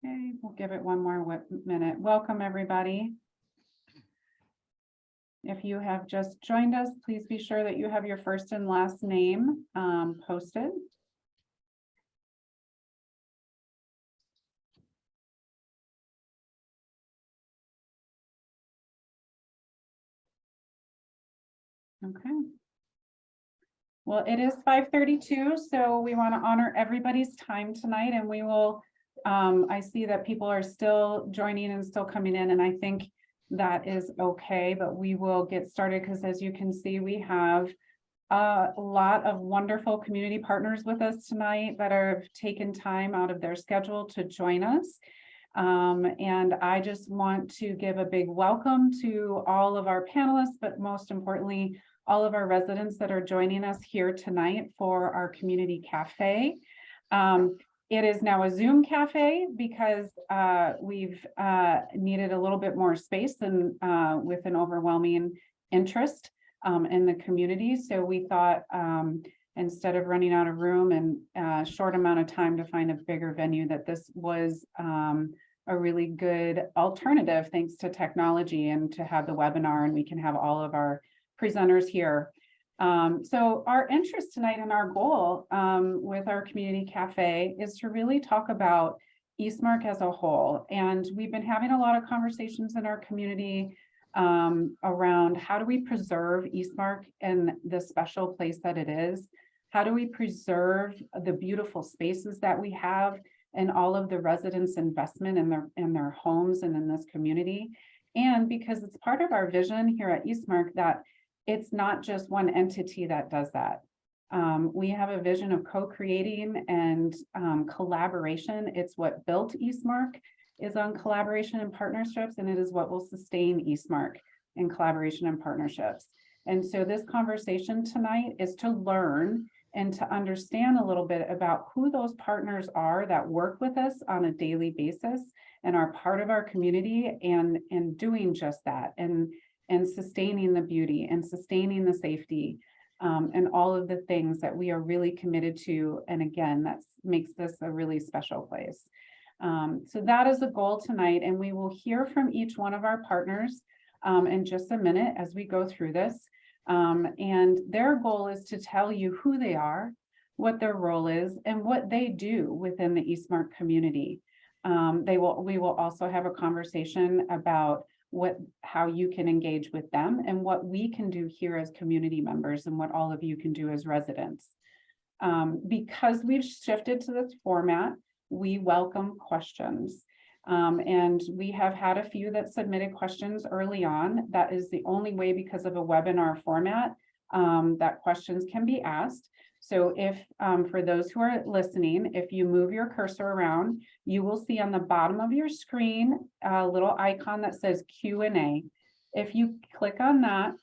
Okay, we'll give it one more minute. Welcome, everybody. If you have just joined us, please be sure that you have your first and last name posted. Okay. Well, it is 5:32, so we want to honor everybody's time tonight, and we will, I see that people are still joining and still coming in, and I think that is okay, but we will get started because, as you can see, we have a lot of wonderful community partners with us tonight that have taken time out of their schedule to join us. And I just want to give a big welcome to all of our panelists, but most importantly, all of our residents that are joining us here tonight for our community cafe. It is now a Zoom cafe because we've needed a little bit more space and with an overwhelming interest in the community. So we thought instead of running out of room and a short amount of time to find a bigger venue, that this was a really good alternative thanks to technology and to have the webinar, and we can have all of our presenters here. So our interest tonight and our goal with our community cafe is to really talk about Eastmark as a whole. And we've been having a lot of conversations in our community around how do we preserve Eastmark in the special place that it is? How do we preserve the beautiful spaces that we have and all of the residents' investment in their homes and in this community? And because it's part of our vision here at Eastmark that it's not just one entity that does that. We have a vision of co-creating and collaboration. It's what built Eastmark, is on collaboration and partnerships, and it is what will sustain Eastmark in collaboration and partnerships. And so this conversation tonight is to learn and to understand a little bit about who those partners are that work with us on a daily basis and are part of our community and doing just that and sustaining the beauty and sustaining the safety and all of the things that we are really committed to. And again, that makes this a really special place. So that is the goal tonight, and we will hear from each one of our partners in just a minute as we go through this. And their goal is to tell you who they are, what their role is, and what they do within the Eastmark community. We will also have a conversation about how you can engage with them and what we can do here as community members and what all of you can do as residents. Because we've shifted to this format, we welcome questions. And we have had a few that submitted questions early on. That is the only way, because of a webinar format, that questions can be asked. So if, for those who are listening, if you move your cursor around, you will see on the bottom of your screen a little icon that says Q&A. If you click on that,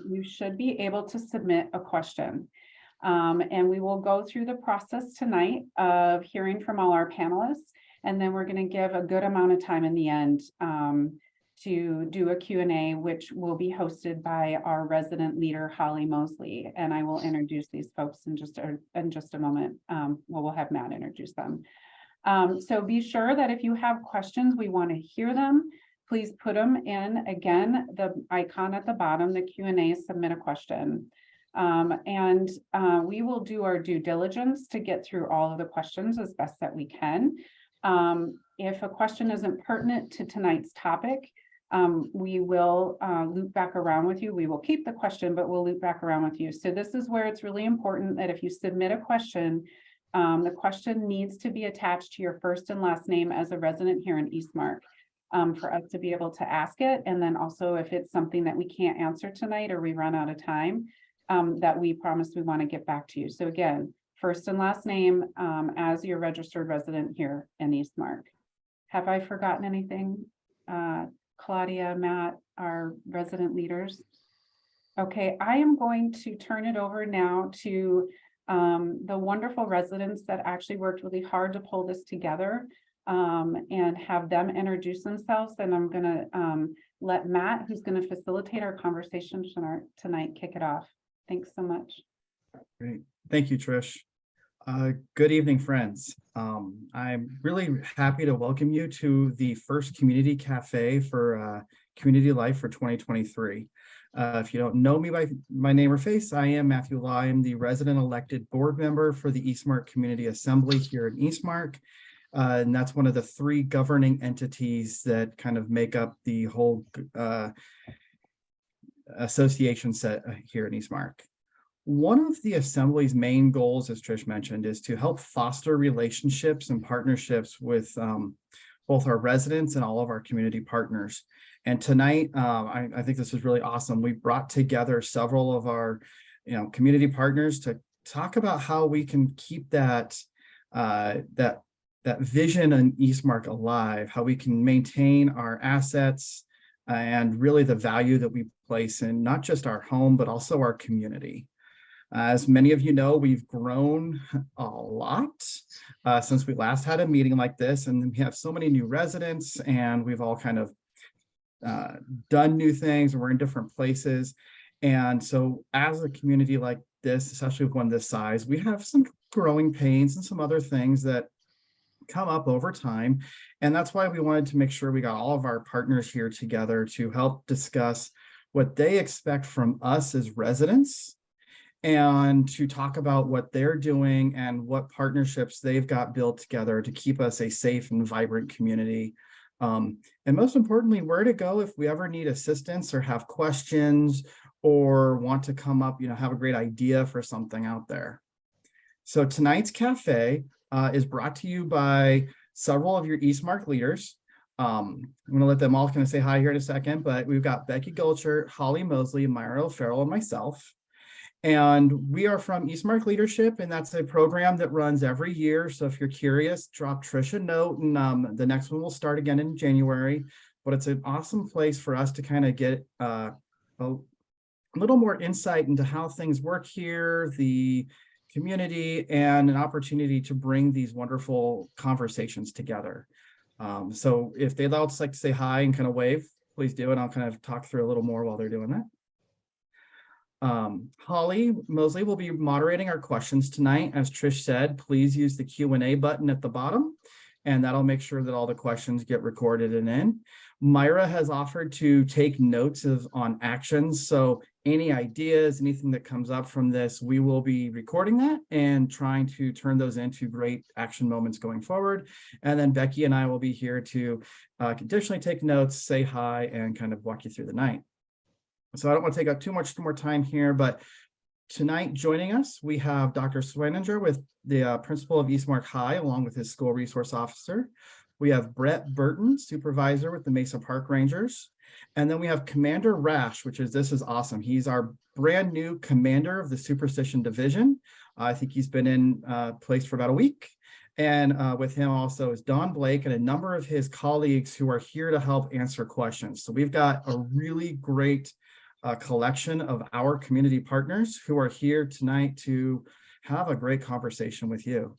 you should be able to submit a question. And we will go through the process tonight of hearing from all our panelists, and then we're going to give a good amount of time in the end to do a Q&A, which will be hosted by our resident leader, Holly Mosley. And I will introduce these folks in just a moment. We'll have Matt introduce them. So be sure that if you have questions, we want to hear them. Please put them in. Again, the icon at the bottom, the Q&A, submit a question. We will do our due diligence to get through all of the questions as best that we can. If a question isn't pertinent to tonight's topic, we will loop back around with you. We will keep the question, but we'll loop back around with you. So this is where it's really important that if you submit a question, the question needs to be attached to your first and last name as a resident here in Eastmark for us to be able to ask it. And then also if it's something that we can't answer tonight or we run out of time, that we promise we want to get back to you. So again, first and last name as your registered resident here in Eastmark. Have I forgotten anything? Claudia, Matt, our resident leaders. Okay, I am going to turn it over now to the wonderful residents that actually worked really hard to pull this together and have them introduce themselves. And I'm going to let Matt, who's going to facilitate our conversation tonight, kick it off. Thanks so much. Great. Thank you, Trish. Good evening, friends. I'm really happy to welcome you to the first community cafe for community life for 2023. If you don't know me by my name or face, I am Matthew Law. I'm the resident elected board member for the Eastmark Community Assembly here in Eastmark. And that's one of the three governing entities that kind of make up the whole association set here in Eastmark. One of the Assembly's main goals, as Trish mentioned, is to help foster relationships and partnerships with both our residents and all of our community partners. And tonight, I think this is really awesome. We brought together several of our community partners to talk about how we can keep that vision in Eastmark alive, how we can maintain our assets and really the value that we place in not just our home, but also our community. As many of you know, we've grown a lot since we last had a meeting like this, and we have so many new residents, and we've all kind of done new things, and we're in different places. And so as a community like this, especially with one this size, we have some growing pains and some other things that come up over time. And that's why we wanted to make sure we got all of our partners here together to help discuss what they expect from us as residents, and to talk about what they're doing and what partnerships they've got built together to keep us a safe and vibrant community. And most importantly, where to go if we ever need assistance or have questions or want to come up, have a great idea for something out there. So tonight's cafe is brought to you by several of your Eastmark leaders. I'm going to let them all kind of say hi here in a second, but we've got Becky Gulcher, Holly Mosley, Myra O'Farrell, and myself. And we are from Eastmark Leadership, and that's a program that runs every year. So if you're curious, drop Trish a note, and the next one will start again in January. But it's an awesome place for us to kind of get a little more insight into how things work here, the community, and an opportunity to bring these wonderful conversations together. So if they'd all just like to say hi and kind of wave, please do, and I'll kind of talk through a little more while they're doing that. Holly Mosley will be moderating our questions tonight. As Trish said, please use the Q&A button at the bottom, and that'll make sure that all the questions get recorded and in. Myra has offered to take notes on actions. So any ideas, anything that comes up from this, we will be recording that and trying to turn those into great action moments going forward. And then Becky and I will be here to additionally take notes, say hi, and kind of walk you through the night. So I don't want to take up too much more time here, but tonight joining us, we have Dr. Sweninger with the principal of Eastmark High, along with his school resource officer. We have Brett Burton, supervisor with the Mesa Park Rangers. And then we have Commander Rash, this is awesome. He's our brand new commander of the Superstition Division. I think he's been in place for about a week. And with him also is Don Blake and a number of his colleagues who are here to help answer questions. So we've got a really great collection of our community partners who are here tonight to have a great conversation with you.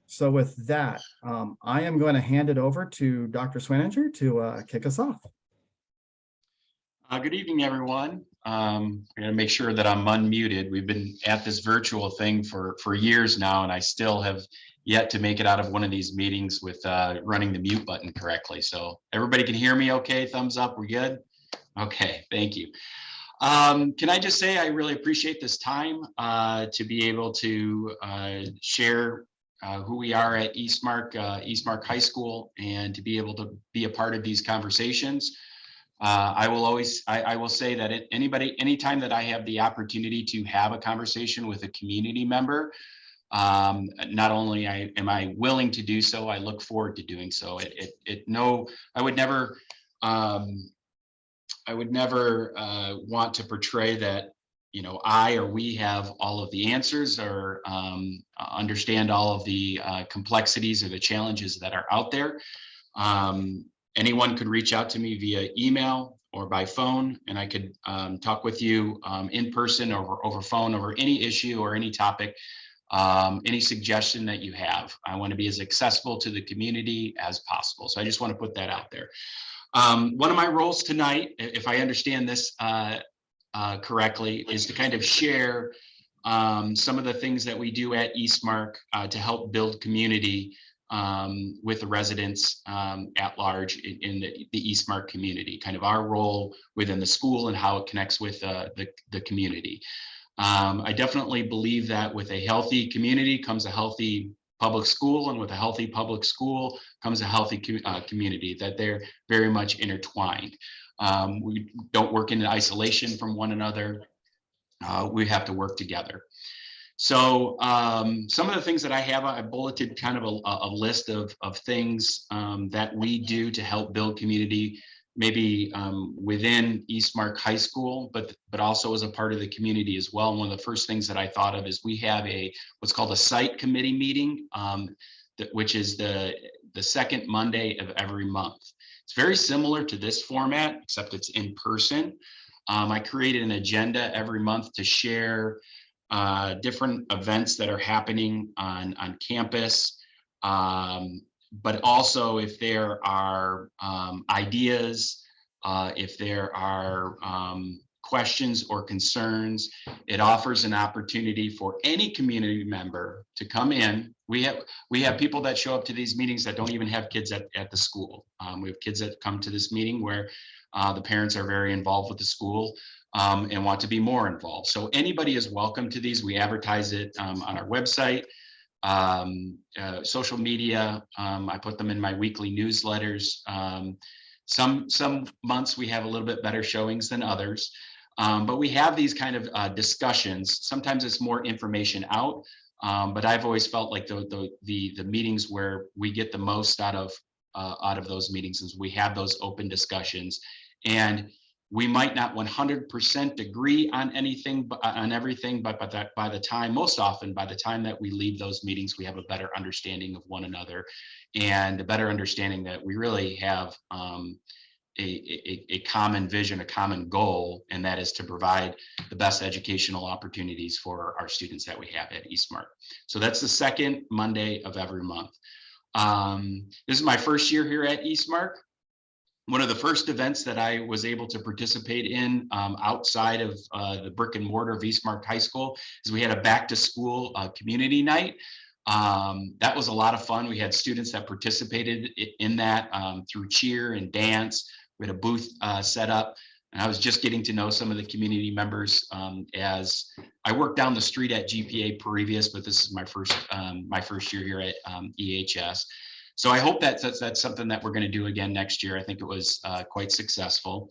So with that, I am going to hand it over to Dr. Sweninger to kick us off. Good evening, everyone. I'm going to make sure that I'm unmuted. We've been at this virtual thing for years now, and I still have yet to make it out of one of these meetings with running the mute button correctly. So everybody can hear me okay? Thumbs up, we're good? Okay, thank you. Can I just say I really appreciate this time to be able to share who we are at Eastmark High School, and to be able to be a part of these conversations. I will say that anytime that I have the opportunity to have a conversation with a community member, not only am I willing to do so, I look forward to doing so. I would never want to portray that, I or we have all of the answers or understand all of the complexities or the challenges that are out there. Anyone could reach out to me via email or by phone, and I could talk with you in person or over phone over any issue or any topic, any suggestion that you have. I want to be as accessible to the community as possible. So I just want to put that out there. One of my roles tonight, if I understand this correctly, is to kind of share some of the things that we do at Eastmark to help build community with the residents at large in the Eastmark community, kind of our role within the school and how it connects with the community. I definitely believe that with a healthy community comes a healthy public school, and with a healthy public school comes a healthy community, that they're very much intertwined. We don't work in isolation from one another. We have to work together. So some of the things that I have, I bulleted kind of a list of things that we do to help build community, maybe within Eastmark High School, but also as a part of the community as well. And one of the first things that I thought of is we have what's called a site committee meeting, which is the second Monday of every month. It's very similar to this format, except it's in person. I created an agenda every month to share different events that are happening on campus, but also if there are ideas, if there are questions or concerns, it offers an opportunity for any community member to come in. We have people that show up to these meetings that don't even have kids at the school. We have kids that come to this meeting where the parents are very involved with the school and want to be more involved. So anybody is welcome to these. We advertise it on our website, social media. I put them in my weekly newsletters. Some months we have a little bit better showings than others, but we have these kind of discussions. Sometimes it's more information out, but I've always felt like the meetings where we get the most out of those meetings is we have those open discussions. And we might not 100% agree on anything, on everything, but by the time, most often, by the time that we leave those meetings, we have a better understanding of one another, and a better understanding that we really have a common vision, a common goal, and that is to provide the best educational opportunities for our students that we have at Eastmark. So that's the second Monday of every month. This is my first year here at Eastmark. One of the first events that I was able to participate in outside of the brick and mortar of Eastmark High School is we had a back to school community night. That was a lot of fun. We had students that participated in that through cheer and dance. We had a booth set up, and I was just getting to know some of the community members as I worked down the street at GPA previous, but this is my first year here at EHS. So I hope that's something that we're going to do again next year. I think it was quite successful.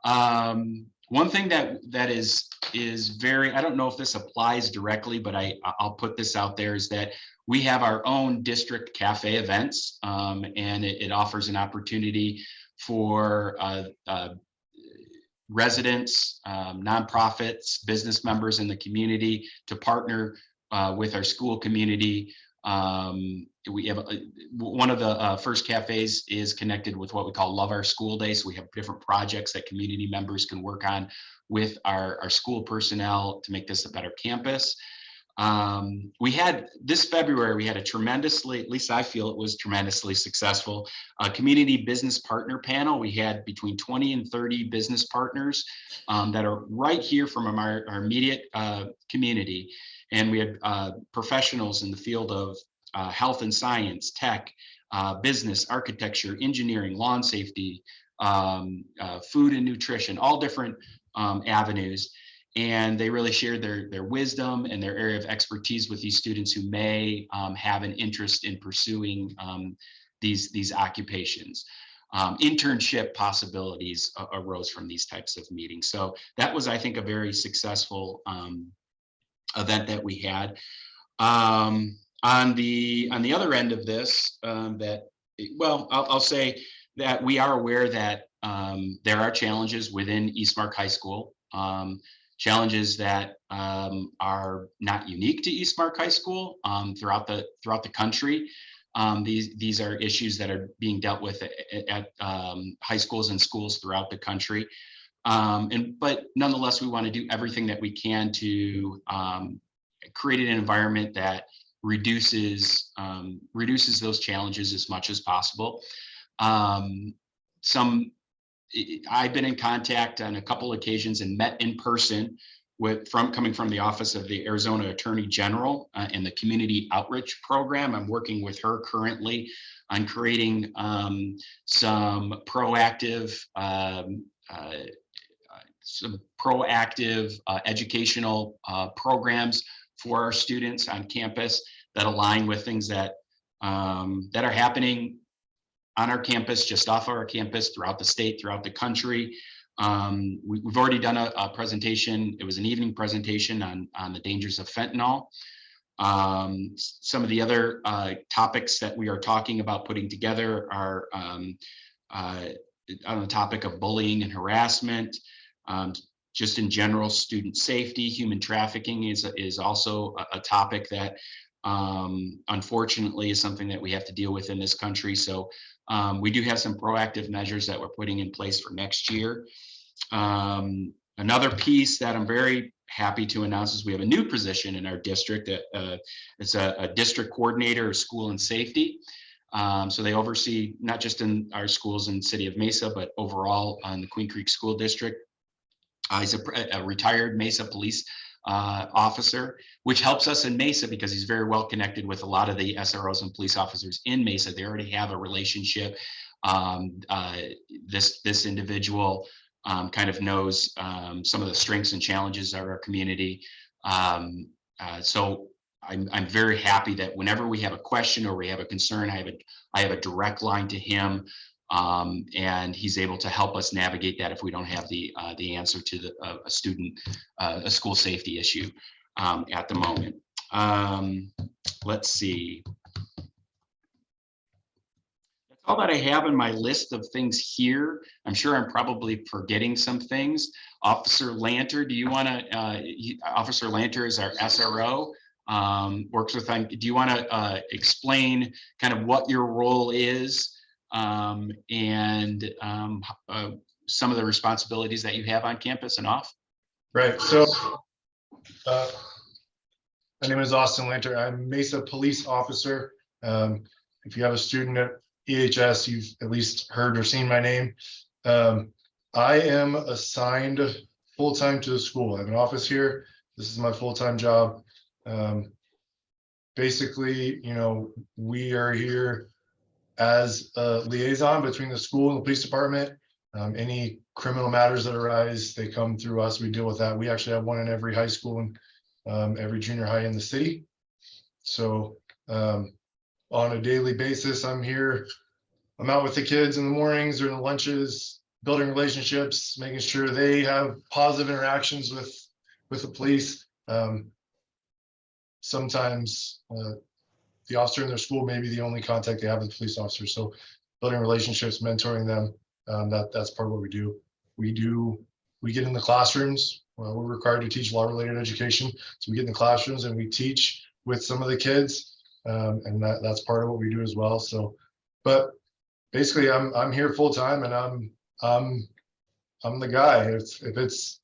One thing that is very, I don't know if this applies directly, but I'll put this out there, is that we have our own district cafe events, and it offers an opportunity for residents, nonprofits, business members in the community to partner with our school community. We have one of the first cafes is connected with what we call Love Our School Day. So we have different projects that community members can work on with our school personnel to make this a better campus. We had this February, we had a tremendously, at least I feel it was tremendously successful, community business partner panel. We had between 20 and 30 business partners that are right here from our immediate community. And we had professionals in the field of health and science, tech, business, architecture, engineering, lawn safety, food and nutrition, all different avenues. And they really shared their wisdom and their area of expertise with these students who may have an interest in pursuing these occupations. Internship possibilities arose from these types of meetings. So that was, I think, a very successful event that we had. On the other end of this, I'll say that we are aware that there are challenges within Eastmark High School, challenges that are not unique to Eastmark High School throughout the country. These are issues that are being dealt with at high schools and schools throughout the country. But nonetheless, we want to do everything that we can to create an environment that reduces those challenges as much as possible. I've been in contact on a couple occasions and met in person coming from the Office of the Arizona Attorney General in the Community Outreach Program. I'm working with her currently on creating some proactive educational programs for our students on campus that align with things that that are happening on our campus, just off our campus, throughout the state, throughout the country. We've already done a presentation. It was an evening presentation on the dangers of fentanyl. Some of the other topics that we are talking about putting together are on the topic of bullying and harassment. Just in general, student safety, human trafficking is also a topic that unfortunately is something that we have to deal with in this country. So we do have some proactive measures that we're putting in place for next year. Another piece that I'm very happy to announce is we have a new position in our district. It's a district coordinator of school and safety. So they oversee not just in our schools in the city of Mesa, but overall on the Queen Creek School District. He's a retired Mesa police officer, which helps us in Mesa because he's very well connected with a lot of the SROs and police officers in Mesa. They already have a relationship. This individual kind of knows some of the strengths and challenges of our community. So I'm very happy that whenever we have a question or we have a concern, I have a direct line to him. And he's able to help us navigate that if we don't have the answer to a school safety issue at the moment. Let's see. That's all that I have in my list of things here. I'm sure I'm probably forgetting some things. Officer Lanter, do you want to? Officer Lanter is our SRO. Works with. Do you want to explain kind of what your role is? And some of the responsibilities that you have on campus and off? Right. So my name is Austin Lanter. I'm Mesa police officer. If you have a student at EHS, you've at least heard or seen my name. I am assigned full-time to the school. I have an office here. This is my full-time job. Basically, you know, we are here as a liaison between the school and the police department. Any criminal matters that arise, they come through us. We deal with that. We actually have one in every high school and every junior high in the city. So on a daily basis, I'm here. I'm out with the kids in the mornings or in the lunches, building relationships, making sure they have positive interactions with the police. Sometimes the officer in their school may be the only contact they have with the police officer. So building relationships, mentoring them, that's part of what we do. We get in the classrooms. We're required to teach law-related education. So we get in the classrooms and we teach with some of the kids. And that's part of what we do as well. So, but basically I'm here full time and I'm the guy. If it's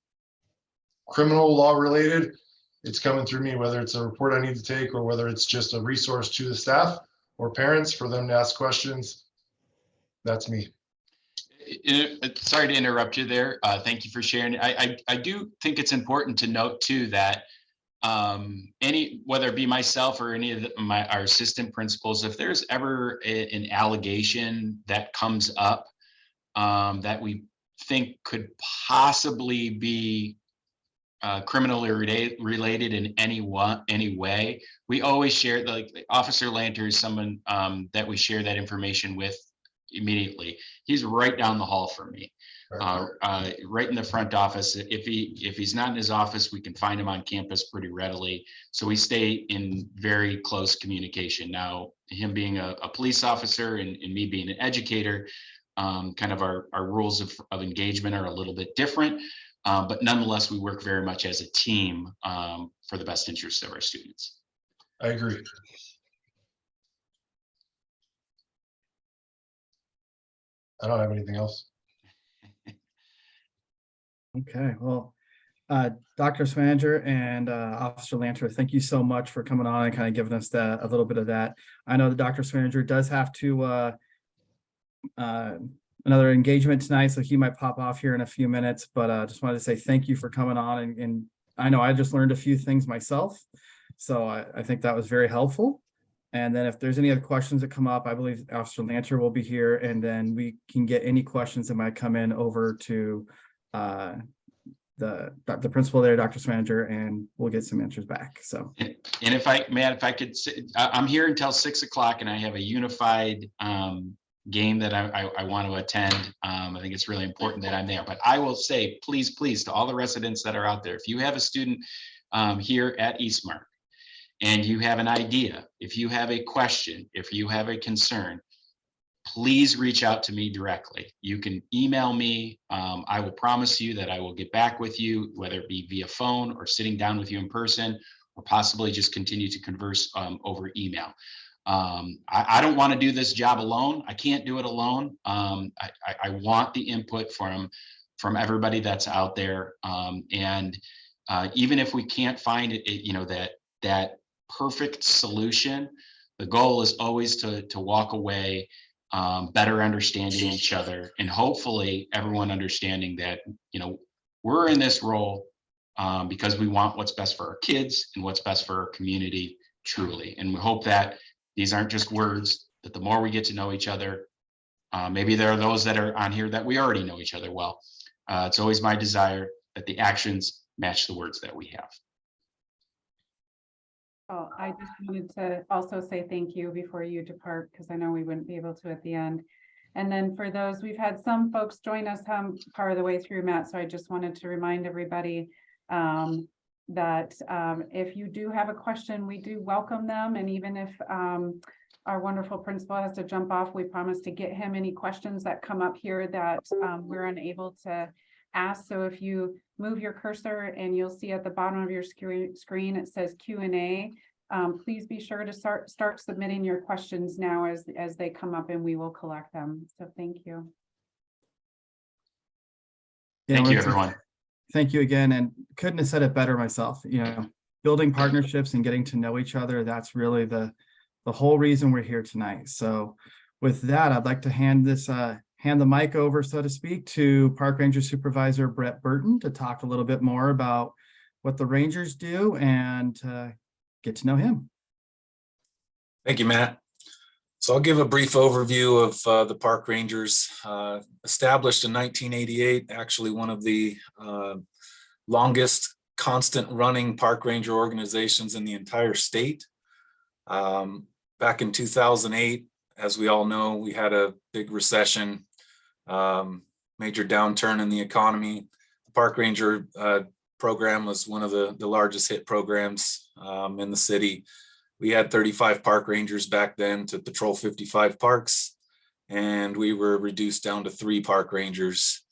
criminal law related, it's coming through me, whether it's a report I need to take or whether it's just a resource to the staff or parents for them to ask questions. That's me. Sorry to interrupt you there. Thank you for sharing. I do think it's important to note too that whether it be myself or any of our assistant principals, if there's ever an allegation that comes up that we think could possibly be criminally related in any way, we always share. Like Officer Lanter is someone that we share that information with immediately. He's right down the hall from me, right in the front office. If he's not in his office, we can find him on campus pretty readily. So we stay in very close communication. Now, him being a police officer and me being an educator, kind of our rules of engagement are a little bit different. But nonetheless, we work very much as a team for the best interests of our students. I agree. I don't have anything else. Okay, well, Dr. Swanger and Officer Lanter, thank you so much for coming on and kind of giving us a little bit of that. I know that Dr. Swanger does have to another engagement tonight, so he might pop off here in a few minutes, but just wanted to say thank you for coming on and I know I just learned a few things myself. So I think that was very helpful. And then if there's any other questions that come up, I believe Officer Lancer will be here, and then we can get any questions that might come in over to the principal there, Dr. Smanger, and we'll get some answers back. So. And if I, Matt, if I could, I'm here until 6 o'clock and I have a unified game that I want to attend. I think it's really important that I'm there, but I will say, please, to all the residents that are out there, if you have a student here at Eastmark and you have an idea, if you have a question, if you have a concern, please reach out to me directly. You can email me. I will promise you that I will get back with you, whether it be via phone or sitting down with you in person, or possibly just continue to converse over email. I don't want to do this job alone. I can't do it alone. I want the input from everybody that's out there. And even if we can't find it, that perfect solution, the goal is always to walk away better understanding each other, and hopefully everyone understanding that, we're in this role because we want what's best for our kids and what's best for our community, truly. And we hope that these aren't just words, that the more we get to know each other, maybe there are those that are on here that we already know each other well. It's always my desire that the actions match the words that we have. Oh, I just wanted to also say thank you before you depart, because I know we wouldn't be able to at the end. And then for those, we've had some folks join us part of the way through, Matt. So I just wanted to remind everybody that if you do have a question, we do welcome them. And even if our wonderful principal has to jump off, we promise to get him any questions that come up here that we're unable to ask. So if you move your cursor and you'll see at the bottom of your screen, it says Q&A. Please be sure to start submitting your questions now as they come up, and we will collect them. So thank you. Thank you, everyone. Thank you again. And couldn't have said it better myself. Building partnerships and getting to know each other, that's really the whole reason we're here tonight. So with that, I'd like to hand the mic over, so to speak, to Park Ranger Supervisor Brett Burton to talk a little bit more about what the Rangers do and get to know him. Thank you, Matt. So I'll give a brief overview of the Park Rangers. Established in 1988, actually one of the longest constant running park ranger organizations in the entire state. Back in 2008, as we all know, we had a big recession, major downturn in the economy. The Park Ranger program was one of the largest hit programs in the city. We had 35 park rangers back then to patrol 55 parks, and we were reduced down to 3 park rangers.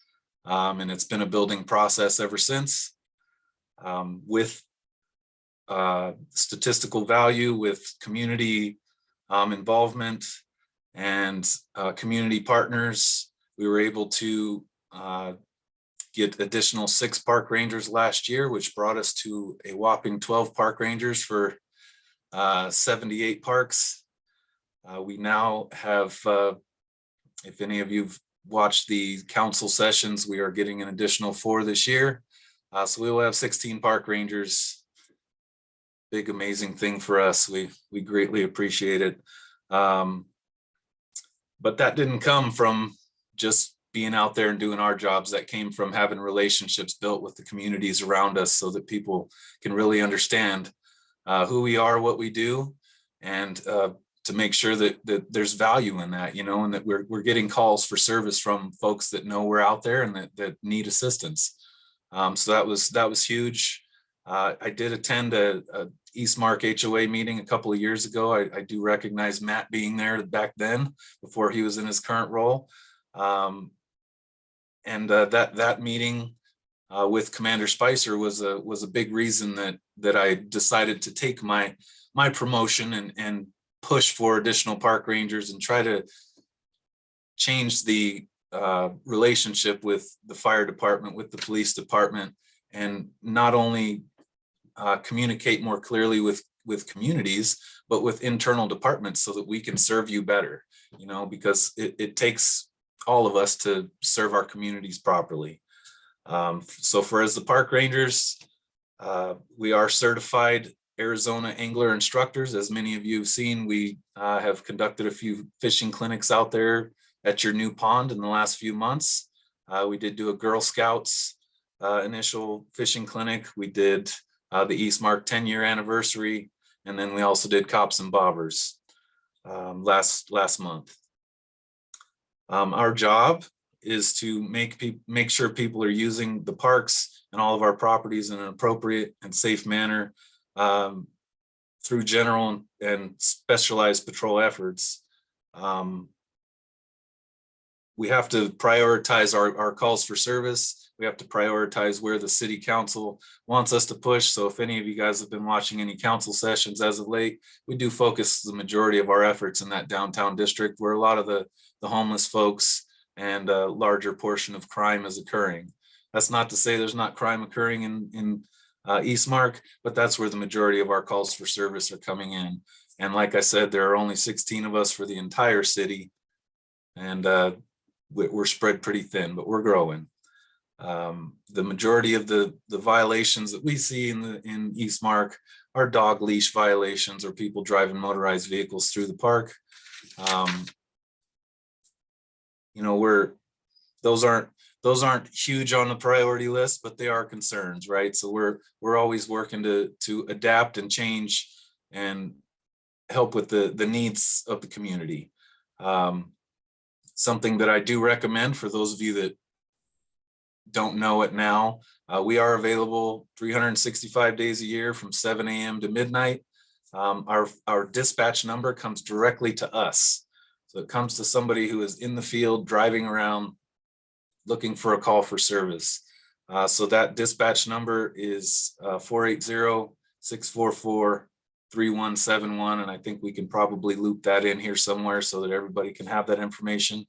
And it's been a building process ever since, with statistical value, with community involvement and community partners. We were able to get additional 6 park rangers last year, which brought us to a whopping 12 park rangers for 78 parks. We now have, if any of you've watched the council sessions, we are getting an additional 4 this year. So we will have 16 park rangers. Big, amazing thing for us. We greatly appreciate it. But that didn't come from just being out there and doing our jobs. That came from having relationships built with the communities around us so that people can really understand who we are, what we do, and to make sure that there's value in that, and that we're getting calls for service from folks that know we're out there and that need assistance. So that was huge. I did attend a Eastmark HOA meeting a couple of years ago. I do recognize Matt being there back then before he was in his current role. And that meeting with Commander Spicer was a big reason that I decided to take my promotion and push for additional park rangers and try to change the relationship with the fire department, with the police department, and not only communicate more clearly with communities, but with internal departments so that we can serve you better, because it takes all of us to serve our communities properly. So for as the park rangers, We are certified Arizona angler instructors. As many of you have seen, we have conducted a few fishing clinics out there at your new pond in the last few months. We did do a Girl Scouts initial fishing clinic. We did the Eastmark 10-year anniversary, and then we also did Cops and Bobbers last month. Our job is to make sure people are using the parks and all of our properties in an appropriate and safe manner through general and specialized patrol efforts. We have to prioritize our calls for service. We have to prioritize where the city council wants us to push. So if any of you guys have been watching any council sessions as of late, we do focus the majority of our efforts in that downtown district where a lot of the homeless folks and a larger portion of crime is occurring. That's not to say there's not crime occurring in Eastmark, but that's where the majority of our calls for service are coming in. And like I said, there are only 16 of us for the entire city, and we're spread pretty thin, but we're growing. The majority of the violations that we see in Eastmark are dog leash violations or people driving motorized vehicles through the park. You know, those aren't huge on the priority list, but they are concerns, right? So we're always working to adapt and change and help with the needs of the community. Something that I do recommend for those of you that don't know it now, we are available 365 days a year from 7 a.m. to midnight. Our dispatch number comes directly to us. So it comes to somebody who is in the field driving around looking for a call for service. So that dispatch number is 480-644-3171. And I think we can probably loop that in here somewhere so that everybody can have that information.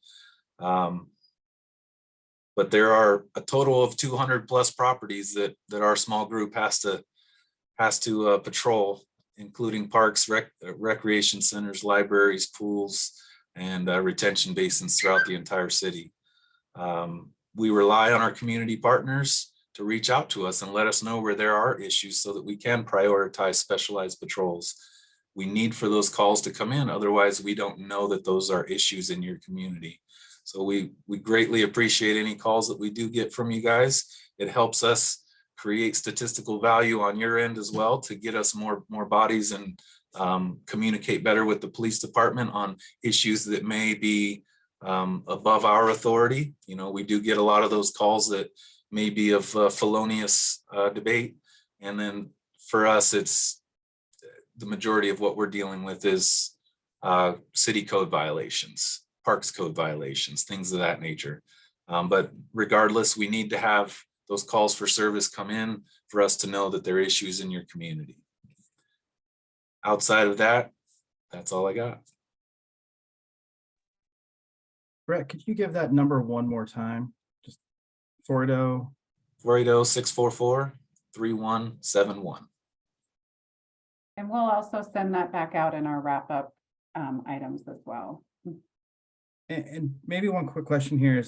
But there are a total of 200 plus properties that our small group has to patrol, including parks, recreation centers, libraries, pools, and retention basins throughout the entire city. We rely on our community partners to reach out to us and let us know where there are issues so that we can prioritize specialized patrols. We need for those calls to come in. Otherwise, we don't know that those are issues in your community. So we greatly appreciate any calls that we do get from you guys. It helps us create statistical value on your end as well to get us more bodies and communicate better with the police department on issues that may be above our authority. You know, we do get a lot of those calls that may be of felonious debate. And then for us, it's the majority of what we're dealing with is city code violations, parks code violations, things of that nature. But regardless, we need to have those calls for service come in for us to know that there are issues in your community. Outside of that, that's all I got. Brett, could you give that number one more time? Just 480-644-3171. And we'll also send that back out in our wrap-up items as well. And maybe one quick question here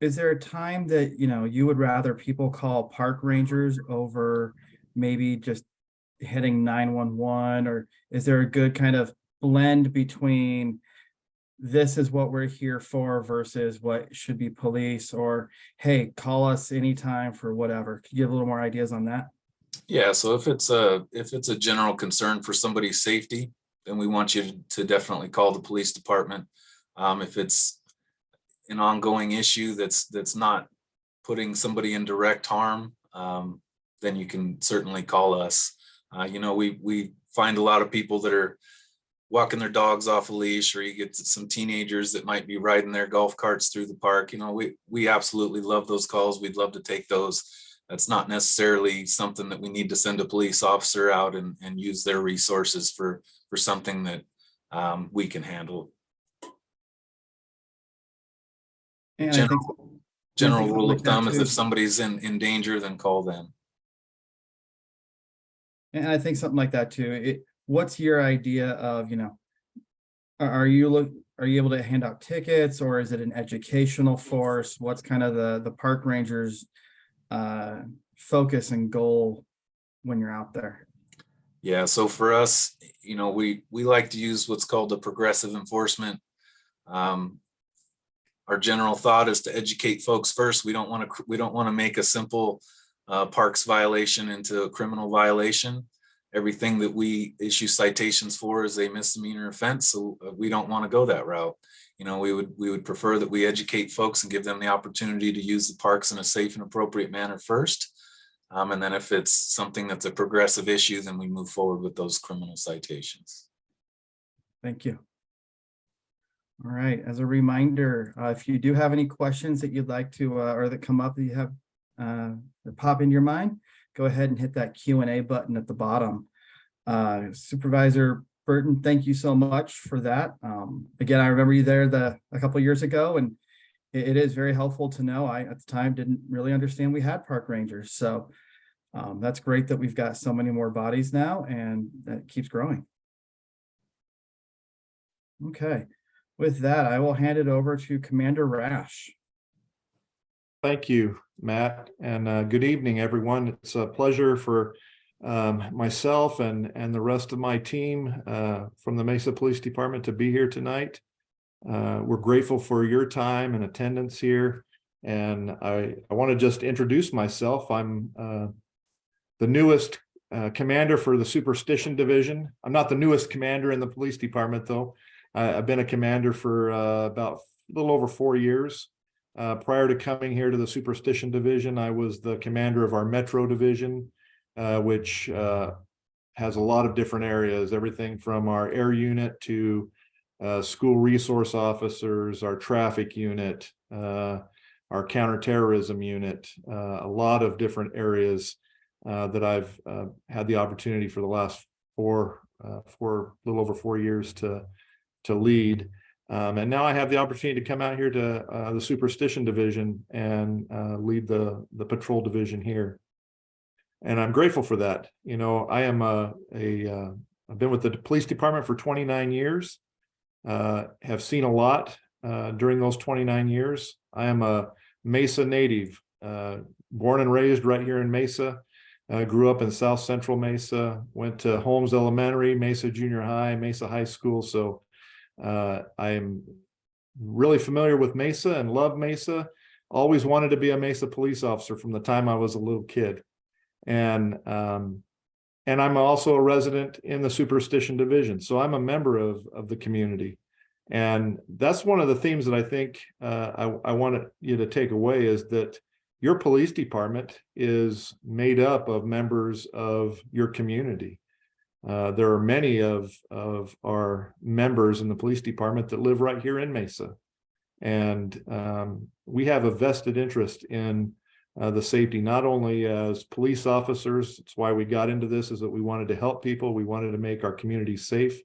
is there a time that, you know, you would rather people call park rangers over maybe just hitting 911, or is there a good kind of blend between this is what we're here for versus what should be police, or hey, call us anytime for whatever? Could you give a little more ideas on that? Yeah, so if it's a general concern for somebody's safety, then we want you to definitely call the police department. If it's an ongoing issue that's not putting somebody in direct harm, then you can certainly call us. You know, we find a lot of people that are walking their dogs off a leash, or you get some teenagers that might be riding their golf carts through the park. You know, we absolutely love those calls. We'd love to take those. That's not necessarily something that we need to send a police officer out and use their resources for something that we can handle. And I think General rule like of thumb is too. if somebody's in danger, then call them. And I think something like that too. What's your idea of, you know, are you able to hand out tickets, or is it an educational force? What's kind of the park rangers focus and goal when you're out there? Yeah, so for us, we like to use what's called the progressive enforcement. Our general thought is to educate folks first. We don't want to make a simple parks violation into a criminal violation. Everything that we issue citations for is a misdemeanor offense, so we don't want to go that route. We would prefer that we educate folks and give them the opportunity to use the parks in a safe and appropriate manner first. And then if it's something that's a progressive issue, then we move forward with those criminal citations. Thank you. All right, as a reminder, if you do have any questions that you'd like to, or that come up that you have that pop in your mind, go ahead and hit that Q&A button at the bottom. Supervisor Burton, thank you so much for that. Again, I remember you there a couple years ago, and it is very helpful to know. I, at the time, didn't really understand we had park rangers. So that's great that we've got so many more bodies now, and that keeps growing. Okay, with that, I will hand it over to Commander Rash. Thank you, Matt, and good evening, everyone. It's a pleasure for myself and the rest of my team from the Mesa Police Department to be here tonight. We're grateful for your time and attendance here, and I want to just introduce myself. I'm the newest commander for the Superstition Division. I'm not the newest commander in the police department, though. I've been a commander for about a little over 4 years. Prior to coming here to the Superstition Division, I was the commander of our Metro Division, which has a lot of different areas, everything from our air unit to school resource officers, our traffic unit, our counterterrorism unit, a lot of different areas that I've had the opportunity for the last little over 4 years to lead. And now I have the opportunity to come out here to the Superstition Division and lead the patrol division here. And I'm grateful for that. I am I've been with the police department for 29 years, have seen a lot during those 29 years. I am a Mesa native, born and raised right here in Mesa. Grew up in South Central Mesa, went to Holmes Elementary, Mesa Junior High, Mesa High School. So I'm really familiar with Mesa and love Mesa. Always wanted to be a Mesa police officer from the time I was a little kid. And I'm also a resident in the Superstition Division. So I'm a member of the community. And that's one of the themes that I think I want you to take away, is that your police department is made up of members of your community. There are many of our members in the police department that live right here in Mesa. And we have a vested interest in the safety, not only as police officers. It's why we got into this, is that we wanted to help people. We wanted to make our community safe,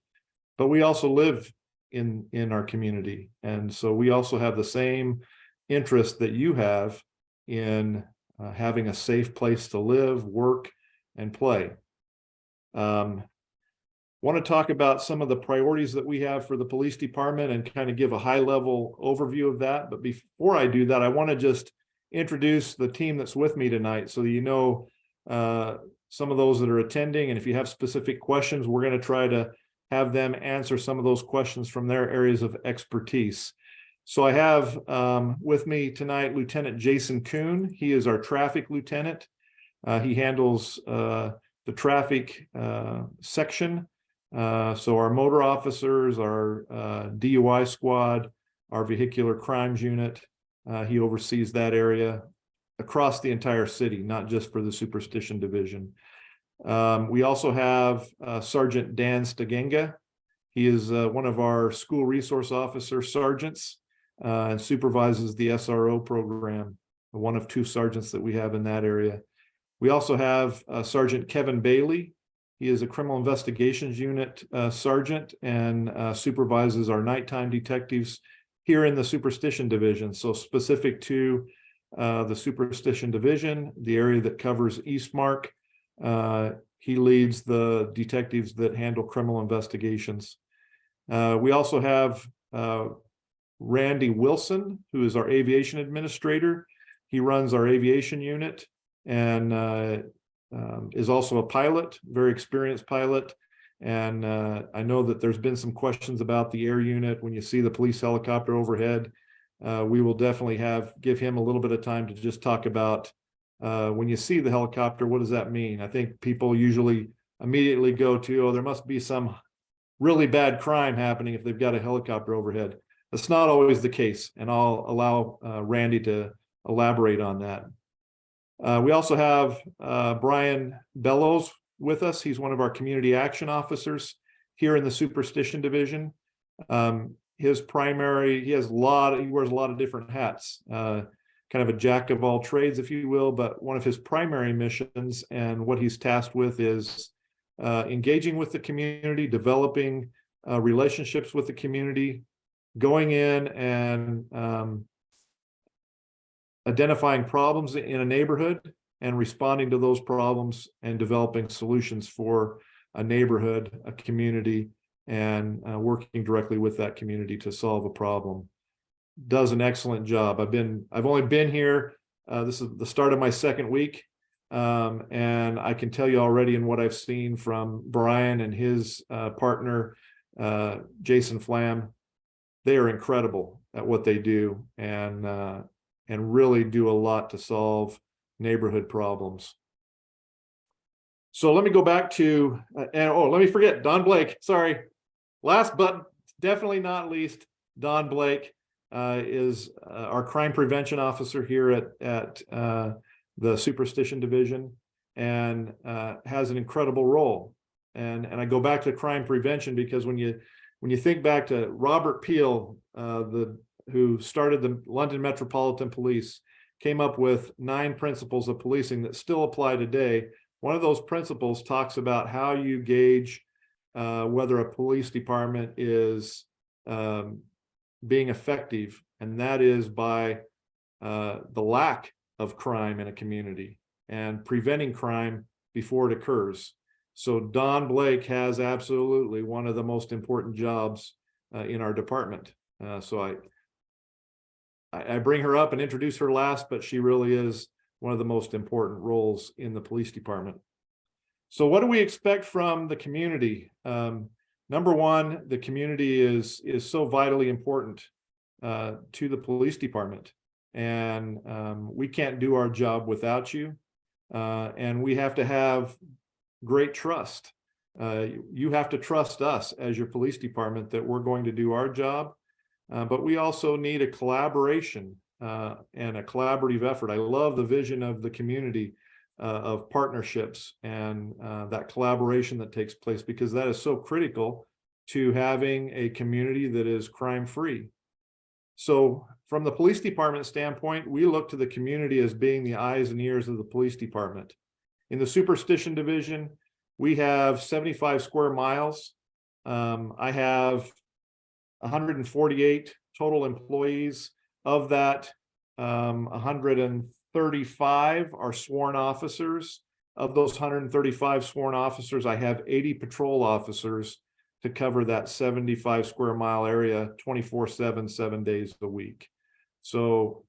but we also live in our community. And so we also have the same interest that you have in having a safe place to live, work, and play. Want to talk about some of the priorities that we have for the police department and kind of give a high-level overview of that. But before I do that, I want to just introduce the team that's with me tonight, so that you know some of those that are attending. And if you have specific questions, we're going to try to have them answer some of those questions from their areas of expertise. So I have with me tonight Lieutenant Jason Kuhn. He is our traffic lieutenant. He handles the traffic section. So our motor officers, our DUI squad, our vehicular crimes unit, he oversees that area across the entire city, not just for the Superstition Division. We also have Sergeant Dan Stagenga. He is one of our school resource officer sergeants and supervises the SRO program, one of 2 sergeants that we have in that area. We also have Sergeant Kevin Bailey. He is a criminal investigations unit sergeant and supervises our nighttime detectives here in the Superstition Division. So specific to the Superstition Division, the area that covers Eastmark, he leads the detectives that handle criminal investigations. We also have Randy Wilson, who is our aviation administrator. He runs our aviation unit, and is also a pilot, very experienced pilot. And I know that there's been some questions about the air unit. When you see the police helicopter overhead, we will definitely give him a little bit of time to just talk about when you see the helicopter, what does that mean? I think people usually immediately go to, oh, there must be some really bad crime happening if they've got a helicopter overhead. That's not always the case, and I'll allow Randy to elaborate on that. We also have Brian Bellows with us. He's one of our community action officers here in the Superstition Division. He wears a lot of different hats, kind of a jack of all trades, if you will, but one of his primary missions and what he's tasked with is engaging with the community, developing relationships with the community, going in and identifying problems in a neighborhood and responding to those problems and developing solutions for a neighborhood, a community, and working directly with that community to solve a problem. Does an excellent job. I've only been here. This is the start of my second week. And I can tell you already in what I've seen from Brian and his partner, Jason Flam, they are incredible at what they do and really do a lot to solve neighborhood problems. So let me go back to, let me forget, Don Blake, sorry. Last but definitely not least, Don Blake is our crime prevention officer here at the Superstition Division and has an incredible role. And I go back to crime prevention because when you think back to Robert Peel, who started the London Metropolitan Police, came up with 9 principles of policing that still apply today. One of those principles talks about how you gauge whether a police department is being effective, and that is by the lack of crime in a community and preventing crime before it occurs. So Don Blake has absolutely one of the most important jobs in our department. So I bring her up and introduce her last, but she really is one of the most important roles in the police department. So what do we expect from the community? Number one, the community is so vitally important to the police department. And we can't do our job without you. And we have to have great trust. You have to trust us as your police department that we're going to do our job. But we also need a collaboration and a collaborative effort. I love the vision of the community of partnerships and that collaboration that takes place, because that is so critical to having a community that is crime-free. So from the police department standpoint, we look to the community as being the eyes and ears of the police department. In the Superstition Division, we have 75 square miles. I have 148 total employees. Of that, 135 are sworn officers. Of those 135 sworn officers, I have 80 patrol officers to cover that 75 square mile area 24/7, 7 days a week. So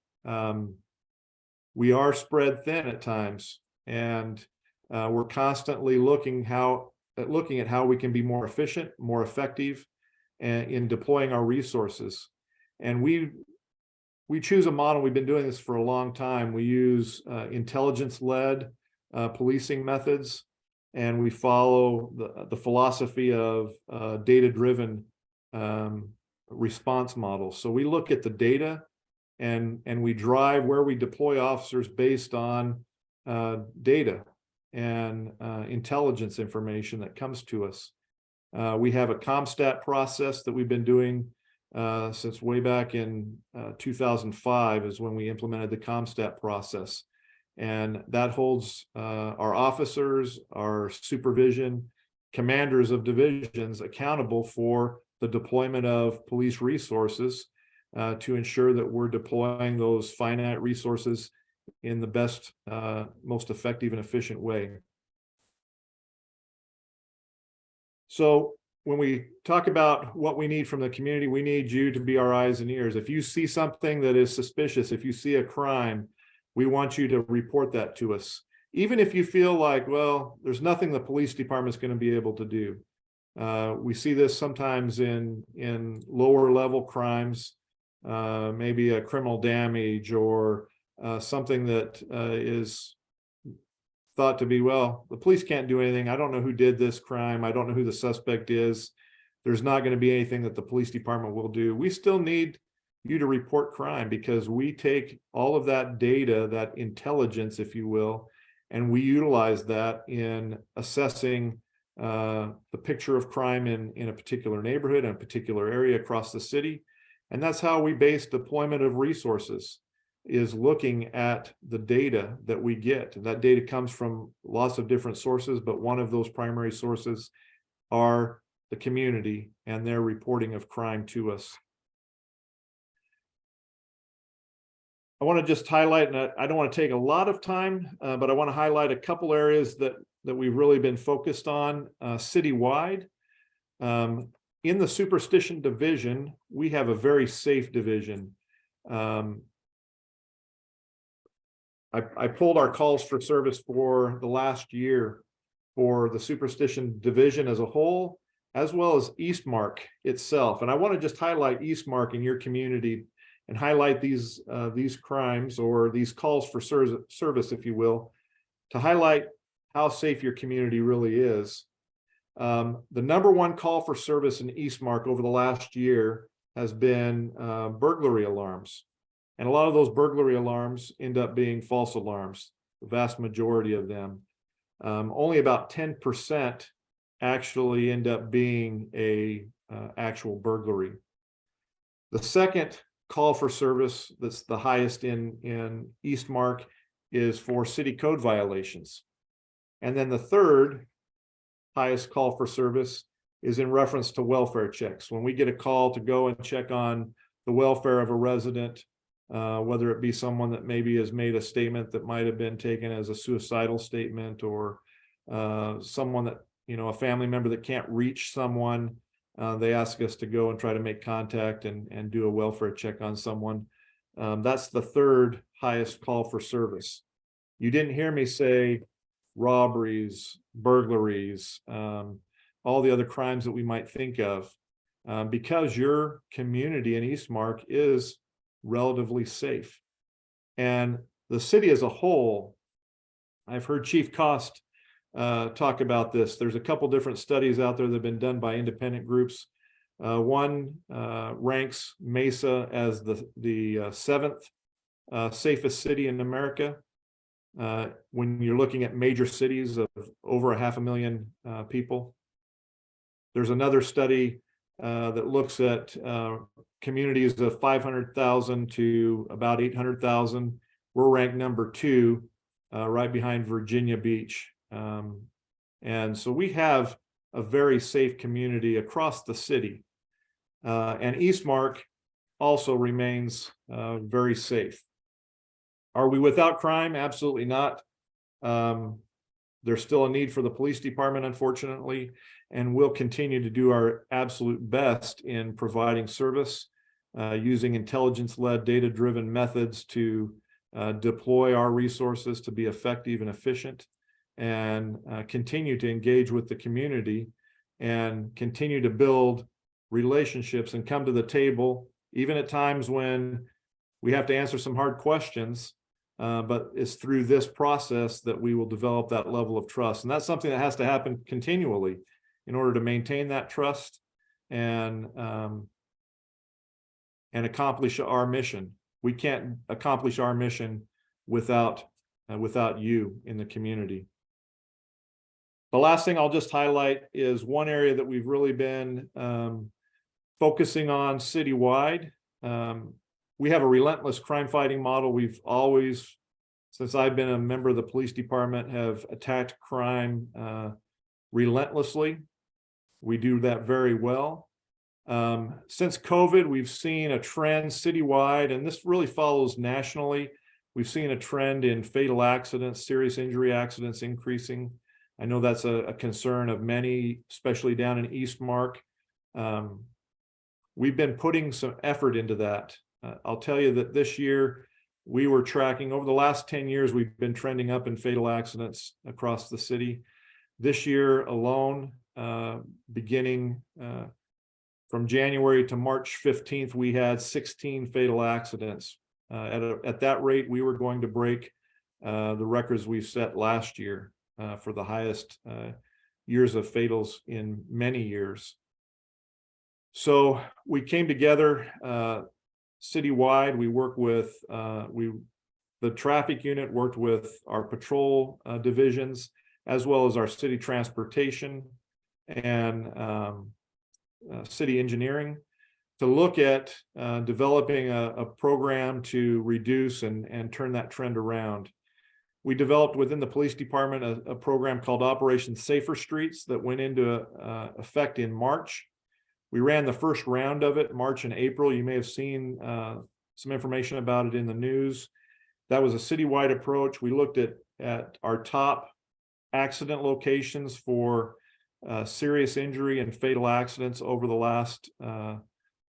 we are spread thin at times, and we're constantly looking at how we can be more efficient, more effective in deploying our resources. And we choose a model. We've been doing this for a long time. We use intelligence-led policing methods, and we follow the philosophy of data-driven response models. So we look at the data and we drive where we deploy officers based on data and intelligence information that comes to us. We have a ComStat process that we've been doing since way back in 2005 is when we implemented the ComStat process. And that holds our officers, our supervision, commanders of divisions accountable for the deployment of police resources to ensure that we're deploying those finite resources in the best, most effective and efficient way. So when we talk about what we need from the community, we need you to be our eyes and ears. If you see something that is suspicious, if you see a crime, we want you to report that to us. even if you feel like, well, there's nothing the police department's going to be able to do. We see this sometimes in lower level crimes, maybe a criminal damage or something that is thought to be, well, the police can't do anything. I don't know who did this crime. I don't know who the suspect is. There's not going to be anything that the police department will do. We still need you to report crime, because we take all of that data, that intelligence, if you will, and we utilize that in assessing the picture of crime in a particular neighborhood, in a particular area across the city. And that's how we base deployment of resources, is looking at the data that we get. And that data comes from lots of different sources, but one of those primary sources are the community and their reporting of crime to us. I want to just highlight, and I don't want to take a lot of time, but I want to highlight a couple areas that we've really been focused on citywide. In the superstition division, we have a very safe division. I pulled our calls for service for the last year for the superstition division as a whole, as well as Eastmark itself. And I want to just highlight Eastmark in your community and highlight these crimes, or these calls for service, if you will, to highlight how safe your community really is. The number one call for service in Eastmark over the last year has been burglary alarms. And a lot of those burglary alarms end up being false alarms, the vast majority of them. Only about 10% actually end up being a actual burglary. The second call for service that's the highest in Eastmark is for city code violations. And then the third highest call for service is in reference to welfare checks. When we get a call to go and check on the welfare of a resident, whether it be someone that maybe has made a statement that might have been taken as a suicidal statement, or someone that, a family member that can't reach someone, they ask us to go and try to make contact and do a welfare check on someone. That's the third highest call for service. You didn't hear me say robberies, burglaries, all the other crimes that we might think of, because your community in Eastmark is relatively safe. And the city as a whole, I've heard Chief Cost talk about this. There's a couple different studies out there that have been done by independent groups. One ranks Mesa as the seventh safest city in America. When you're looking at major cities of over 500,000 people. There's another study that looks at communities of 500,000 to about 800,000. We're ranked number 2, right behind Virginia Beach. And so we have a very safe community across the city. And Eastmark also remains very safe. Are we without crime? Absolutely not. There's still a need for the police department, unfortunately, and we'll continue to do our absolute best in providing service, using intelligence-led, data-driven methods to deploy our resources to be effective and efficient, and continue to engage with the community and continue to build relationships and come to the table, even at times when we have to answer some hard questions. But it's through this process that we will develop that level of trust. And that's something that has to happen continually in order to maintain that trust and accomplish our mission. We can't accomplish our mission without you in the community. The last thing I'll just highlight is one area that we've really been focusing on citywide. We have a relentless crime fighting model. We've always, since I've been a member of the police department, have attacked crime relentlessly. We do that very well. Since COVID, we've seen a trend citywide, and this really follows nationally. We've seen a trend in fatal accidents, serious injury accidents increasing. I know that's a concern of many, especially down in Eastmark. We've been putting some effort into that. I'll tell you that this year we were tracking over the last 10 years, we've been trending up in fatal accidents across the city. This year alone, beginning from January to March 15th, we had 16 fatal accidents. At that rate, we were going to break the records we set last year for the highest years of fatals in many years. So we came together citywide. We work with the traffic unit worked with our patrol divisions, as well as our city transportation and city engineering, to look at developing a program to reduce and turn that trend around. We developed within the police department a program called Operation Safer Streets that went into effect in March. We ran the first round of it March and April. You may have seen some information about it in the news. That was a citywide approach. We looked at our top accident locations for serious injury and fatal accidents over the last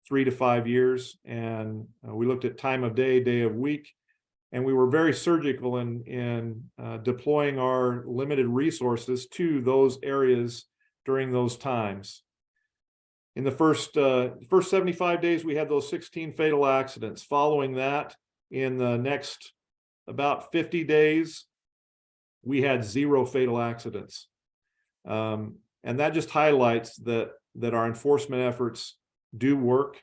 3 to 5 years. And we looked at time of day, day of week, and we were very surgical in deploying our limited resources to those areas during those times. In the first 75 days, we had those 16 fatal accidents. Following that, in the next about 50 days, we had 0 fatal accidents. And that just highlights that our enforcement efforts do work,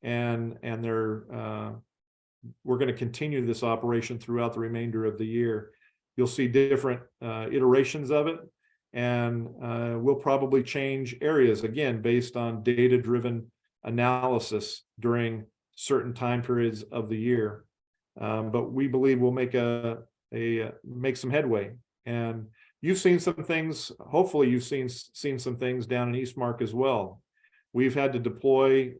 and we're going to continue this operation throughout the remainder of the year. You'll see different iterations of it, and we'll probably change areas again based on data-driven analysis during certain time periods of the year. But we believe we'll make make some headway. And you've seen some things. Hopefully, you've seen some things down in Eastmark as well. We've had to deploy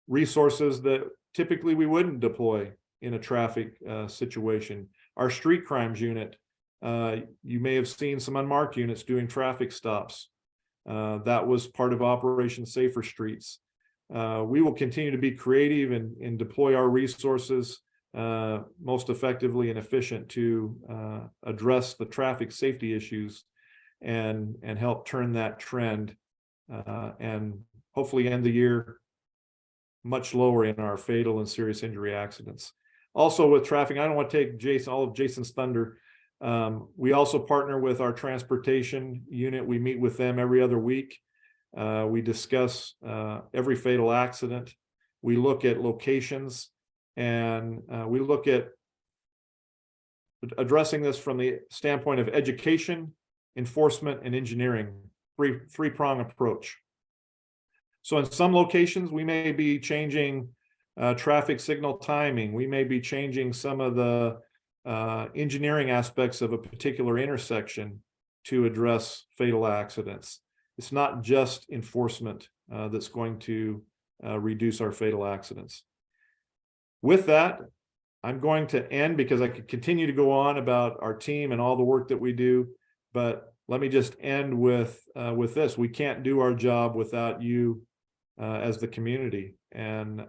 resources that typically we wouldn't deploy in a traffic situation. Our street crimes unit, you may have seen some unmarked units doing traffic stops. That was part of Operation Safer Streets. We will continue to be creative and deploy our resources most effectively and efficient to address the traffic safety issues and help turn that trend and hopefully end the year much lower in our fatal and serious injury accidents. Also with traffic, I don't want to take all of Jason's thunder. We also partner with our transportation unit. We meet with them every other week. We discuss every fatal accident. We look at locations, and we look at addressing this from the standpoint of education, enforcement, and engineering, three-prong approach. So in some locations, we may be changing traffic signal timing. We may be changing some of the engineering aspects of a particular intersection to address fatal accidents. It's not just enforcement that's going to reduce our fatal accidents. With that, I'm going to end because I could continue to go on about our team and all the work that we do, but let me just end with this. We can't do our job without you as the community, and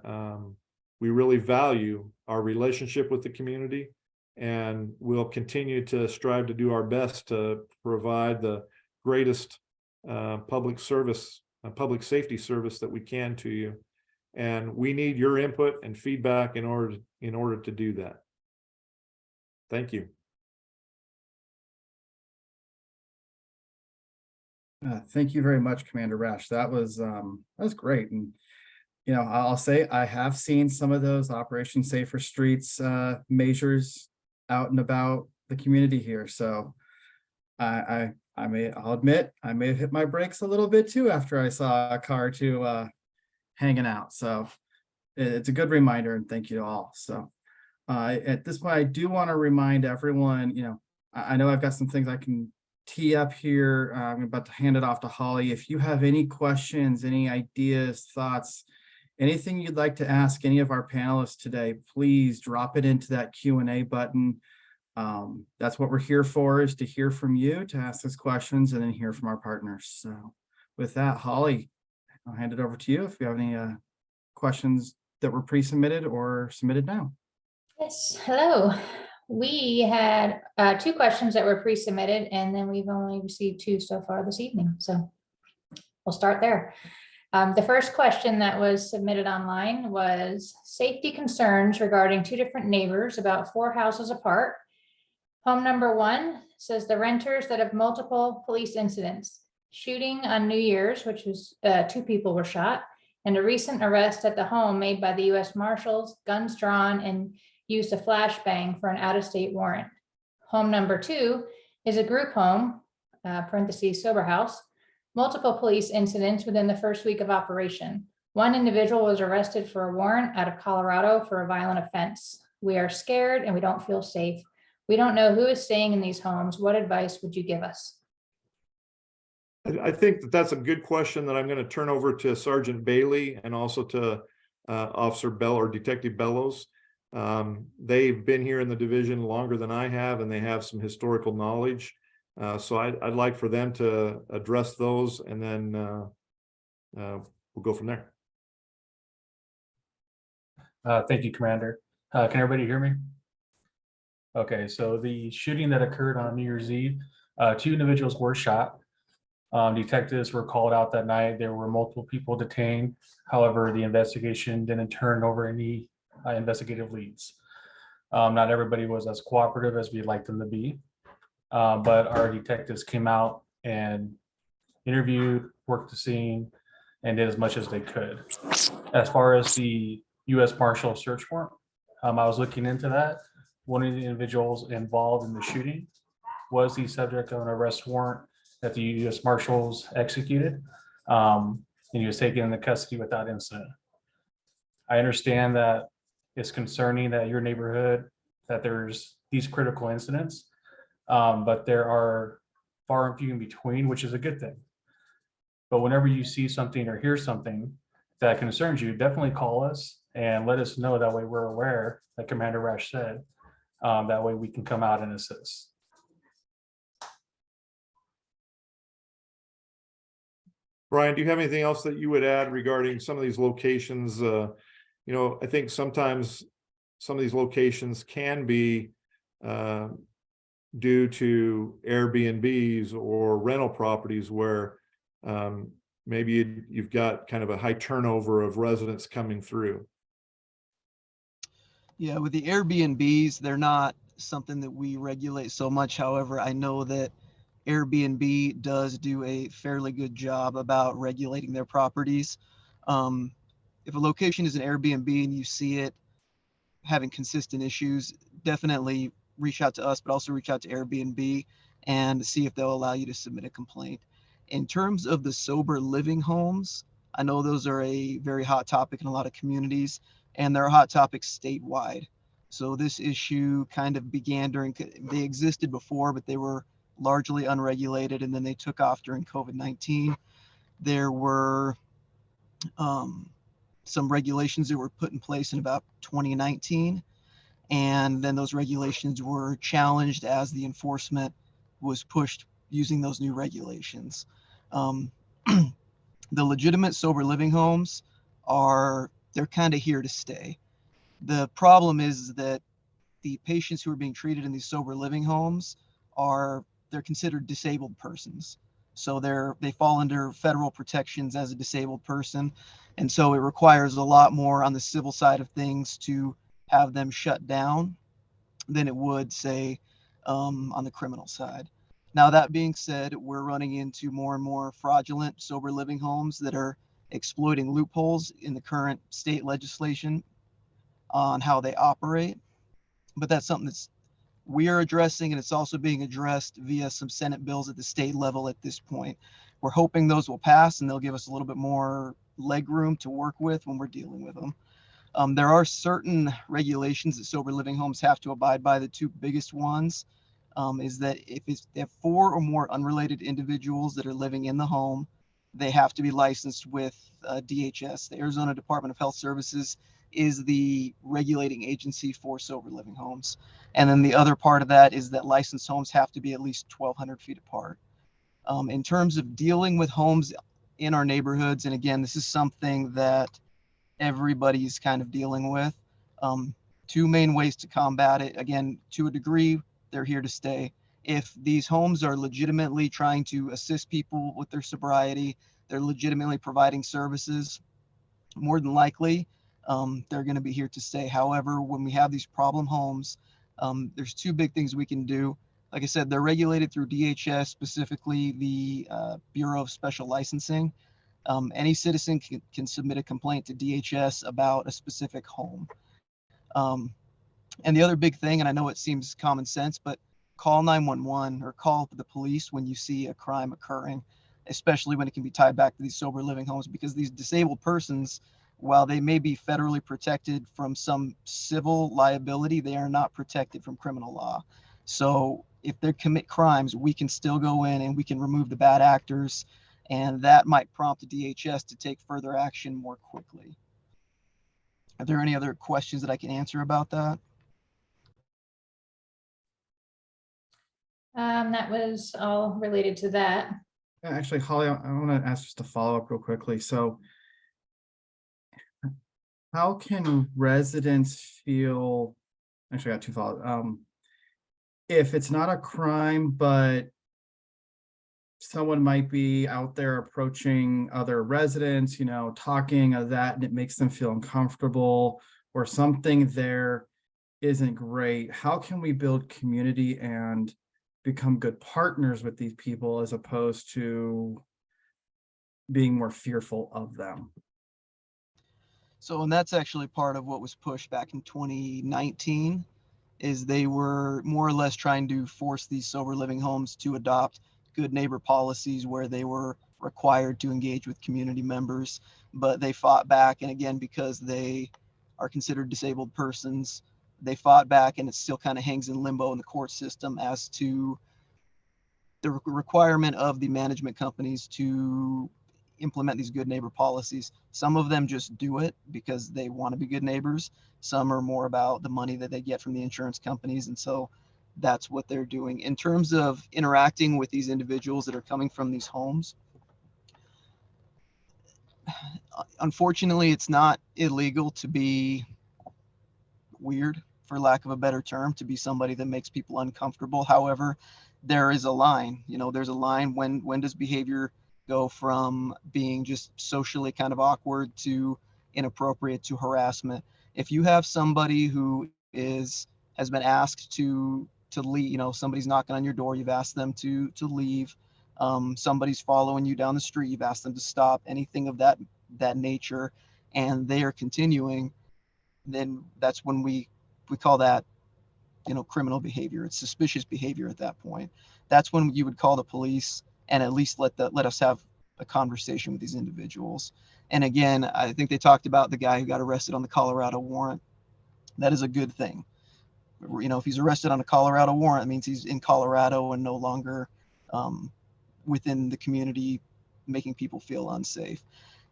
we really value our relationship with the community, and we'll continue to strive to do our best to provide the greatest public safety service that we can to you. And we need your input and feedback in order to do that. Thank you. Thank you very much, Commander Rash. That was great. And I'll say I have seen some of those Operation Safer Streets measures out and about the community here. So I'll admit I may have hit my brakes a little bit too after I saw a car or two hanging out. So it's a good reminder, and thank you to all. So at this point, I do want to remind everyone, I know I've got some things I can tee up here. I'm about to hand it off to Holly. If you have any questions, any ideas, thoughts, anything you'd like to ask any of our panelists today, please drop it into that Q&A button. That's what we're here for, is to hear from you, to ask us questions, and then hear from our partners. So with that, Holly, I'll hand it over to you if you have any questions that were pre-submitted or submitted now. Yes, hello. We had 2 questions that were pre-submitted, and then we've only received 2 so far this evening. So we'll start there. The first question that was submitted online was safety concerns regarding 2 different neighbors about 4 houses apart. Home number 1 says the renters that have multiple police incidents, shooting on New Year's, which was 2 people were shot, and a recent arrest at the home made by the U.S. Marshals, guns drawn, and used a flashbang for an out-of-state warrant. Home number 2 is a group home, parentheses, sober house, multiple police incidents within the first week of operation. 1 individual was arrested for a warrant out of Colorado for a violent offense. We are scared and we don't feel safe. We don't know who is staying in these homes. What advice would you give us? I think that that's a good question that I'm going to turn over to Sergeant Bailey and also to Officer Bell or Detective Bellows. They've been here in the division longer than I have, and they have some historical knowledge. So I'd like for them to address those, and then we'll go from there. Thank you, Commander. Can everybody hear me? Okay, so the shooting that occurred on New Year's Eve, 2 individuals were shot. Detectives were called out that night. There were multiple people detained. However, the investigation didn't turn over any investigative leads. Not everybody was as cooperative as we'd like them to be, but our detectives came out and interviewed, worked the scene, and did as much as they could. As far as the U.S. Marshal search warrant, I was looking into that. One of the individuals involved in the shooting was the subject of an arrest warrant that the U.S. Marshals executed, and he was taken into custody without incident. I understand that it's concerning that your neighborhood, that there's these critical incidents, but there are far and few in between, which is a good thing. But whenever you see something or hear something that concerns you, definitely call us and let us know. That way we're aware, like Commander Rash said, that way we can come out and assist. Brian, do you have anything else that you would add regarding some of these locations? I think sometimes some of these locations can be due to Airbnbs or rental properties where maybe you've got kind of a high turnover of residents coming through. Yeah, with the Airbnbs, they're not something that we regulate so much. However, I know that Airbnb does do a fairly good job about regulating their properties. If a location is an Airbnb and you see it having consistent issues, definitely reach out to us, but also reach out to Airbnb and see if they'll allow you to submit a complaint. In terms of the sober living homes, I know those are a very hot topic in a lot of communities, and they're a hot topic statewide. So this issue kind of began they existed before, but they were largely unregulated, and then they took off during COVID-19. There were some regulations that were put in place in about 2019, and then those regulations were challenged as the enforcement was pushed using those new regulations. The legitimate sober living homes they're kind of here to stay. The problem is that the patients who are being treated in these sober living homes they're considered disabled persons. So they fall under federal protections as a disabled person. And so it requires a lot more on the civil side of things to have them shut down than it would, say, on the criminal side. Now, that being said, we're running into more and more fraudulent sober living homes that are exploiting loopholes in the current state legislation on how they operate. But that's something we are addressing, and it's also being addressed via some Senate bills at the state level at this point. We're hoping those will pass, and they'll give us a little bit more leg room to work with when we're dealing with them. There are certain regulations that sober living homes have to abide by. The 2 biggest ones is that if they have 4 or more unrelated individuals that are living in the home, they have to be licensed with DHS. The Arizona Department of Health Services is the regulating agency for sober living homes. And then the other part of that is that licensed homes have to be at least 1,200 feet apart. In terms of dealing with homes in our neighborhoods, and again, this is something that everybody's kind of dealing with. two main ways to combat it. Again, to a degree, they're here to stay. If these homes are legitimately trying to assist people with their sobriety, they're legitimately providing services, more than likely, they're going to be here to stay. However, when we have these problem homes, there's two big things we can do. Like I said, they're regulated through DHS, specifically the Bureau of Special Licensing. Any citizen can submit a complaint to DHS about a specific home. And the other big thing, and I know it seems common sense, but call 911 or call the police when you see a crime occurring, especially when it can be tied back to these sober living homes, because these disabled persons, while they may be federally protected from some civil liability, they are not protected from criminal law. So if they commit crimes, we can still go in and we can remove the bad actors, and that might prompt the DHS to take further action more quickly. Are there any other questions that I can answer about that? That was all related to that. Actually, Holly, I want to ask just a follow-up real quickly. So how can residents feel, actually I got two follow, if it's not a crime, but someone might be out there approaching other residents, talking of that, and it makes them feel uncomfortable, or something there isn't great. How can we build community and become good partners with these people as opposed to being more fearful of them? So, and that's actually part of what was pushed back in 2019, is they were more or less trying to force these sober living homes to adopt good neighbor policies where they were required to engage with community members, but they fought back. And again, because they are considered disabled persons, they fought back, and it still kind of hangs in limbo in the court system as to the requirement of the management companies to implement these good neighbor policies. Some of them just do it because they want to be good neighbors. Some are more about the money that they get from the insurance companies. And so that's what they're doing. In terms of interacting with these individuals that are coming from these homes, unfortunately, it's not illegal to be weird, for lack of a better term, to be somebody that makes people uncomfortable. However, there is a line, there's a line when does behavior go from being just socially kind of awkward to inappropriate to harassment. If you have somebody who has been asked to leave, somebody's knocking on your door, you've asked them to leave, somebody's following you down the street, you've asked them to stop, anything of that nature, and they are continuing, then that's when we call that criminal behavior. It's suspicious behavior at that point. That's when you would call the police and at least let us have a conversation with these individuals. And again, I think they talked about the guy who got arrested on the Colorado warrant. That is a good thing. If he's arrested on a Colorado warrant, it means he's in Colorado and no longer within the community, making people feel unsafe.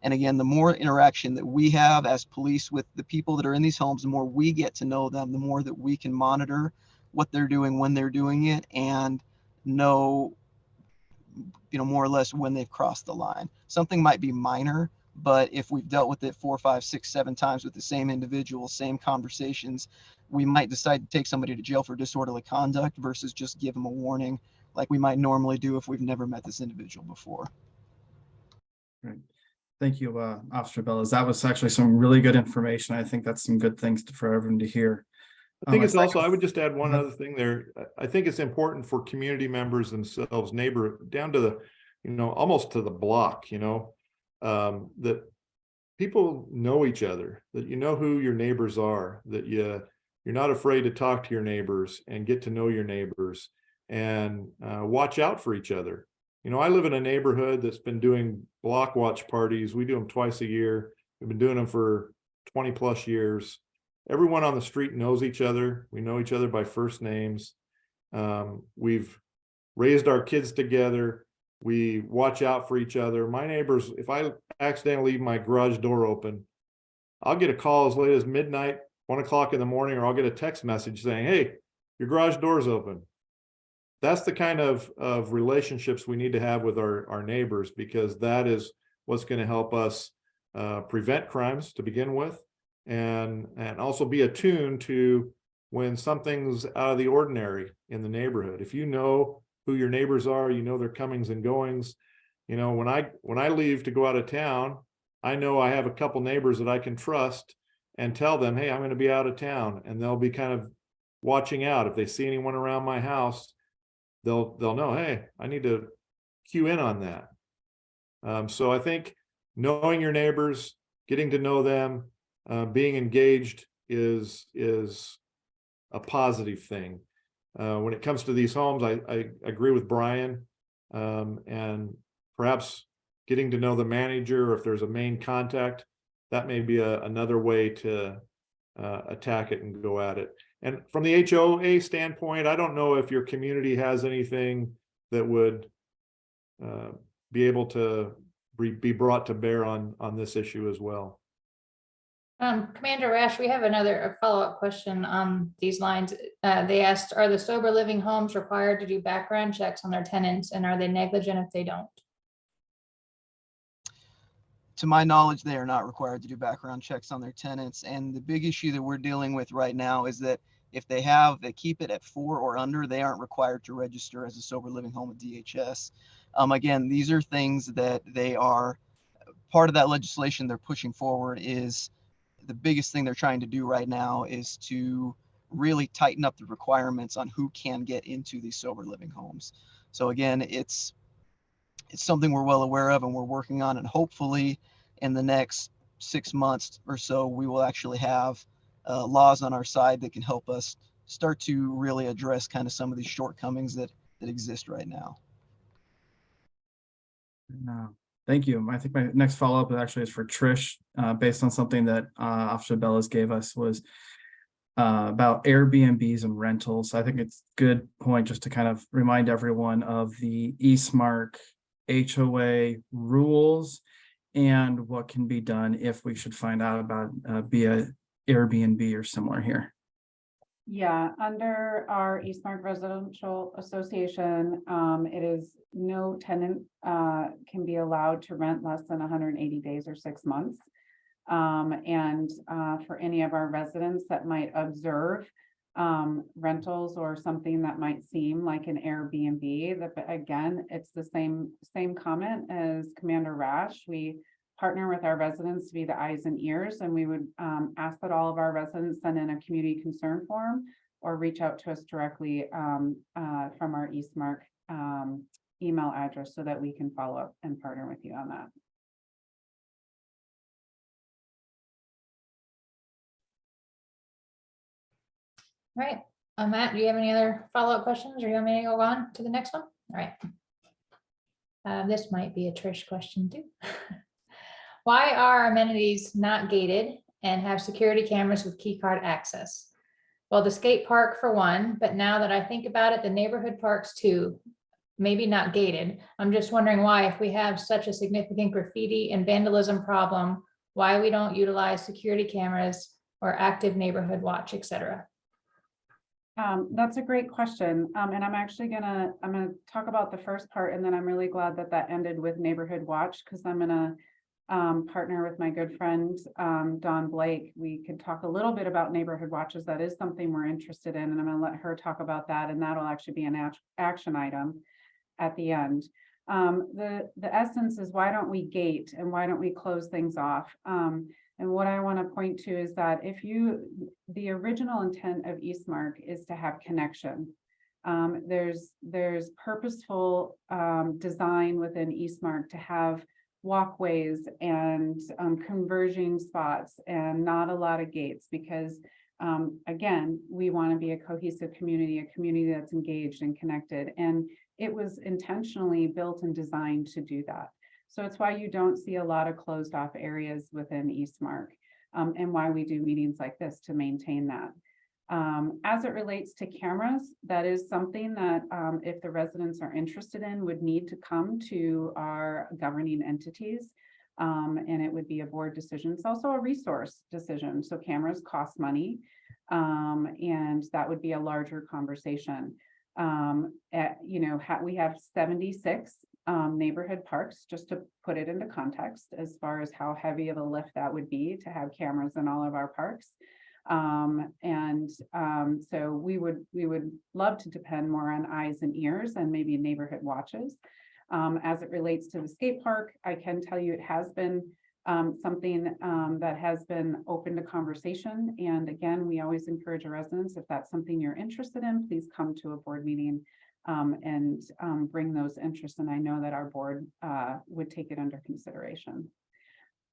And again, the more interaction that we have as police with the people that are in these homes, the more we get to know them, the more that we can monitor what they're doing, when they're doing it, and know, more or less when they've crossed the line. Something might be minor, but if we've dealt with it 4, 5, 6, 7 times with the same individual, same conversations, we might decide to take somebody to jail for disorderly conduct versus just give them a warning like we might normally do if we've never met this individual before. Right. Thank you, Officer Bellas. That was actually some really good information. I think that's some good things for everyone to hear. I think it's also, I would just add one other thing there. I think it's important for community members themselves, neighbor, down to the, almost to the block, that people know each other, that who your neighbors are, that you're not afraid to talk to your neighbors and get to know your neighbors and watch out for each other. I live in a neighborhood that's been doing block watch parties. We do them twice a year. We've been doing them for 20 plus years. Everyone on the street knows each other. We know each other by first names. We've raised our kids together. We watch out for each other. My neighbors, if I accidentally leave my garage door open, I'll get a call as late as midnight, 1 o'clock in the morning, or I'll get a text message saying, hey, your garage door's open. That's the kind of relationships we need to have with our neighbors, because that is what's going to help us prevent crimes to begin with. and also be attuned to when something's out of the ordinary in the neighborhood. If you know who your neighbors are, you know their comings and goings. You know, when I leave to go out of town, I know I have a couple neighbors that I can trust and tell them, hey, I'm going to be out of town, and they'll be kind of watching out. If they see anyone around my house, they'll know, hey, I need to cue in on that. So I think knowing your neighbors, getting to know them, being engaged is a positive thing. When it comes to these homes, I agree with Brian, and perhaps getting to know the manager, or if there's a main contact, that may be another way to attack it and go at it. And from the HOA standpoint, I don't know if your community has anything that would be able to be brought to bear on this issue as well. Commander Rash, we have a follow-up question on these lines. They asked, are the sober living homes required to do background checks on their tenants, and are they negligent if they don't? To my knowledge, they are not required to do background checks on their tenants. And the big issue that we're dealing with right now is that if they keep it at 4 or under, they aren't required to register as a sober living home at DHS. Again, these are things that they are part of that legislation they're pushing forward. Is the biggest thing they're trying to do right now is to really tighten up the requirements on who can get into these sober living homes. So again, it's something we're well aware of and we're working on, and hopefully in the next 6 months or so, we will actually have laws on our side that can help us start to really address kind of some of these shortcomings that exist right now. No, thank you. I think my next follow-up actually is for Trish, based on something that Officer Bellas gave us, was about Airbnbs and rentals. I think it's a good point just to kind of remind everyone of the Eastmark HOA rules and what can be done if we should find out about via Airbnb or similar here. Yeah, under our Eastmark Residential Association, it is no tenant can be allowed to rent less than 180 days or 6 months. And for any of our residents that might observe rentals or something that might seem like an Airbnb, that again, it's the same comment as Commander Rash. We partner with our residents to be the eyes and ears, and we would ask that all of our residents send in a community concern form or reach out to us directly from our Eastmark email address so that we can follow up and partner with you on that. All right, Matt, do you have any other follow-up questions, or you want me to go on to the next one? All right. This might be a Trish question too. Why are amenities not gated and have security cameras with key card access? Well, the skate park for one, but now that I think about it, the neighborhood parks too, maybe not gated. I'm just wondering why, if we have such a significant graffiti and vandalism problem, why we don't utilize security cameras or active neighborhood watch, etc. That's a great question. And I'm actually gonna talk about the first part, and then I'm really glad that ended with neighborhood watch, because I'm gonna partner with my good friend, Dawn Blake. We could talk a little bit about neighborhood watches. That is something we're interested in, and I'm gonna let her talk about that, and that'll actually be an action item at the end. The essence is, why don't we gate and why don't we close things off? And what I want to point to is that the original intent of Eastmark is to have connection. There's purposeful design within Eastmark to have walkways and converging spots and not a lot of gates, because again, we want to be a cohesive community, a community that's engaged and connected. And it was intentionally built and designed to do that. So it's why you don't see a lot of closed off areas within Eastmark, and why we do meetings like this to maintain that. As it relates to cameras, that is something that if the residents are interested in, would need to come to our governing entities, and it would be a board decision. It's also a resource decision. So cameras cost money, and that would be a larger conversation. We have 76 neighborhood parks, just to put it into context as far as how heavy of a lift that would be to have cameras in all of our parks. So we would love to depend more on eyes and ears and maybe neighborhood watches. As it relates to the skate park, I can tell you it has been something that has been open to conversation. And again, we always encourage our residents, if that's something you're interested in, please come to a board meeting and bring those interests. And I know that our board would take it under consideration.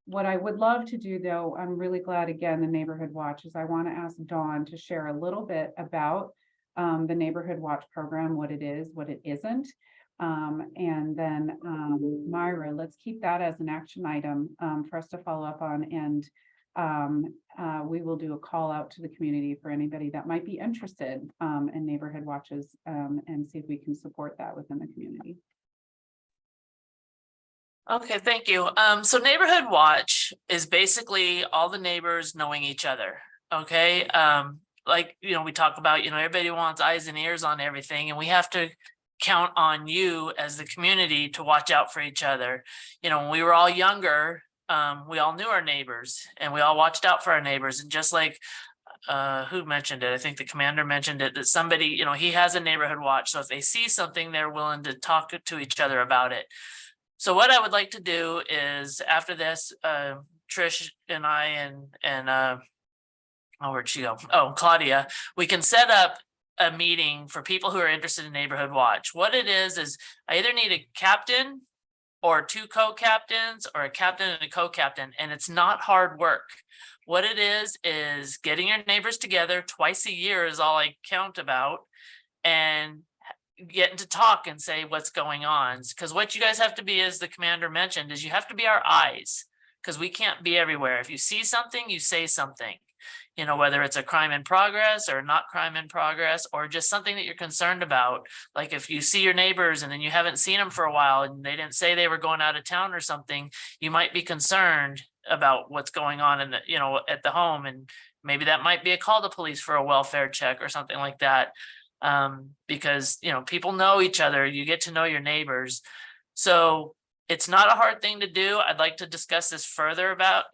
What I would love to do, though, I'm really glad, again, the neighborhood watch, is I want to ask Dawn to share a little bit about the neighborhood watch program, what it is, what it isn't. And then Myra, let's keep that as an action item for us to follow up on. And we will do a call out to the community for anybody that might be interested in neighborhood watches and see if we can support that within the community. Okay, thank you. So Neighborhood Watch is basically all the neighbors knowing each other. Okay. Like, we talk about, everybody wants eyes and ears on everything, and we have to count on you as the community to watch out for each other. When we were all younger, we all knew our neighbors and we all watched out for our neighbors. And just like who mentioned it? I think the commander mentioned it, that somebody, he has a neighborhood watch. So if they see something, they're willing to talk to each other about it. So what I would like to do is, after this, Trish and I and where'd she go? Oh, Claudia, we can set up a meeting for people who are interested in neighborhood watch. What it is I either need a captain or two co-captains, or a captain and a co-captain, and it's not hard work. What it is getting your neighbors together twice a year is all I count about, and getting to talk and say what's going on. Because what you guys have to be, as the commander mentioned, is you have to be our eyes, because we can't be everywhere. If you see something, you say something, whether it's a crime in progress or not crime in progress, or just something that you're concerned about. Like if you see your neighbors and then you haven't seen them for a while and they didn't say they were going out of town or something, you might be concerned about what's going on in the, at the home. And maybe that might be a call to police for a welfare check or something like that. Because, people know each other, you get to know your neighbors. So it's not a hard thing to do. I'd like to discuss this further about,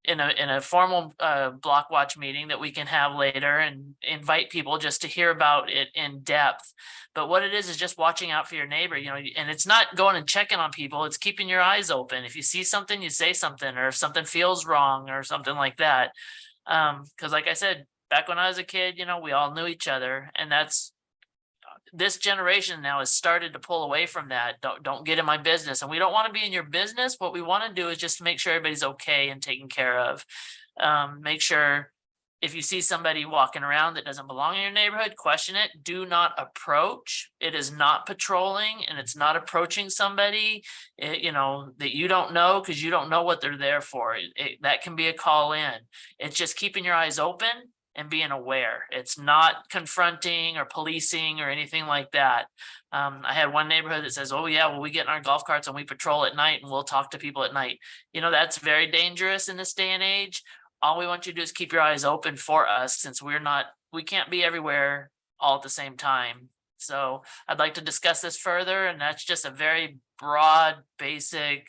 in a formal block watch meeting that we can have later, and invite people just to hear about it in depth. But what it is just watching out for your neighbor, and it's not going and checking on people. It's keeping your eyes open. If you see something, you say something, or if something feels wrong or something like that. Because like I said, back when I was a kid, we all knew each other, and this generation now has started to pull away from that. Don't get in my business, and we don't want to be in your business. What we want to do is just make sure everybody's okay and taken care of. Make sure if you see somebody walking around that doesn't belong in your neighborhood, question it. Do not approach. It is not patrolling, and it's not approaching somebody, that you don't know, because you don't know what they're there for. That can be a call in. It's just keeping your eyes open and being aware. It's not confronting or policing or anything like that. I had one neighborhood that says, oh yeah, well, we get in our golf carts and we patrol at night and we'll talk to people at night. That's very dangerous in this day and age. All we want you to do is keep your eyes open for us, since we can't be everywhere all at the same time. So I'd like to discuss this further, and that's just a very broad, basic,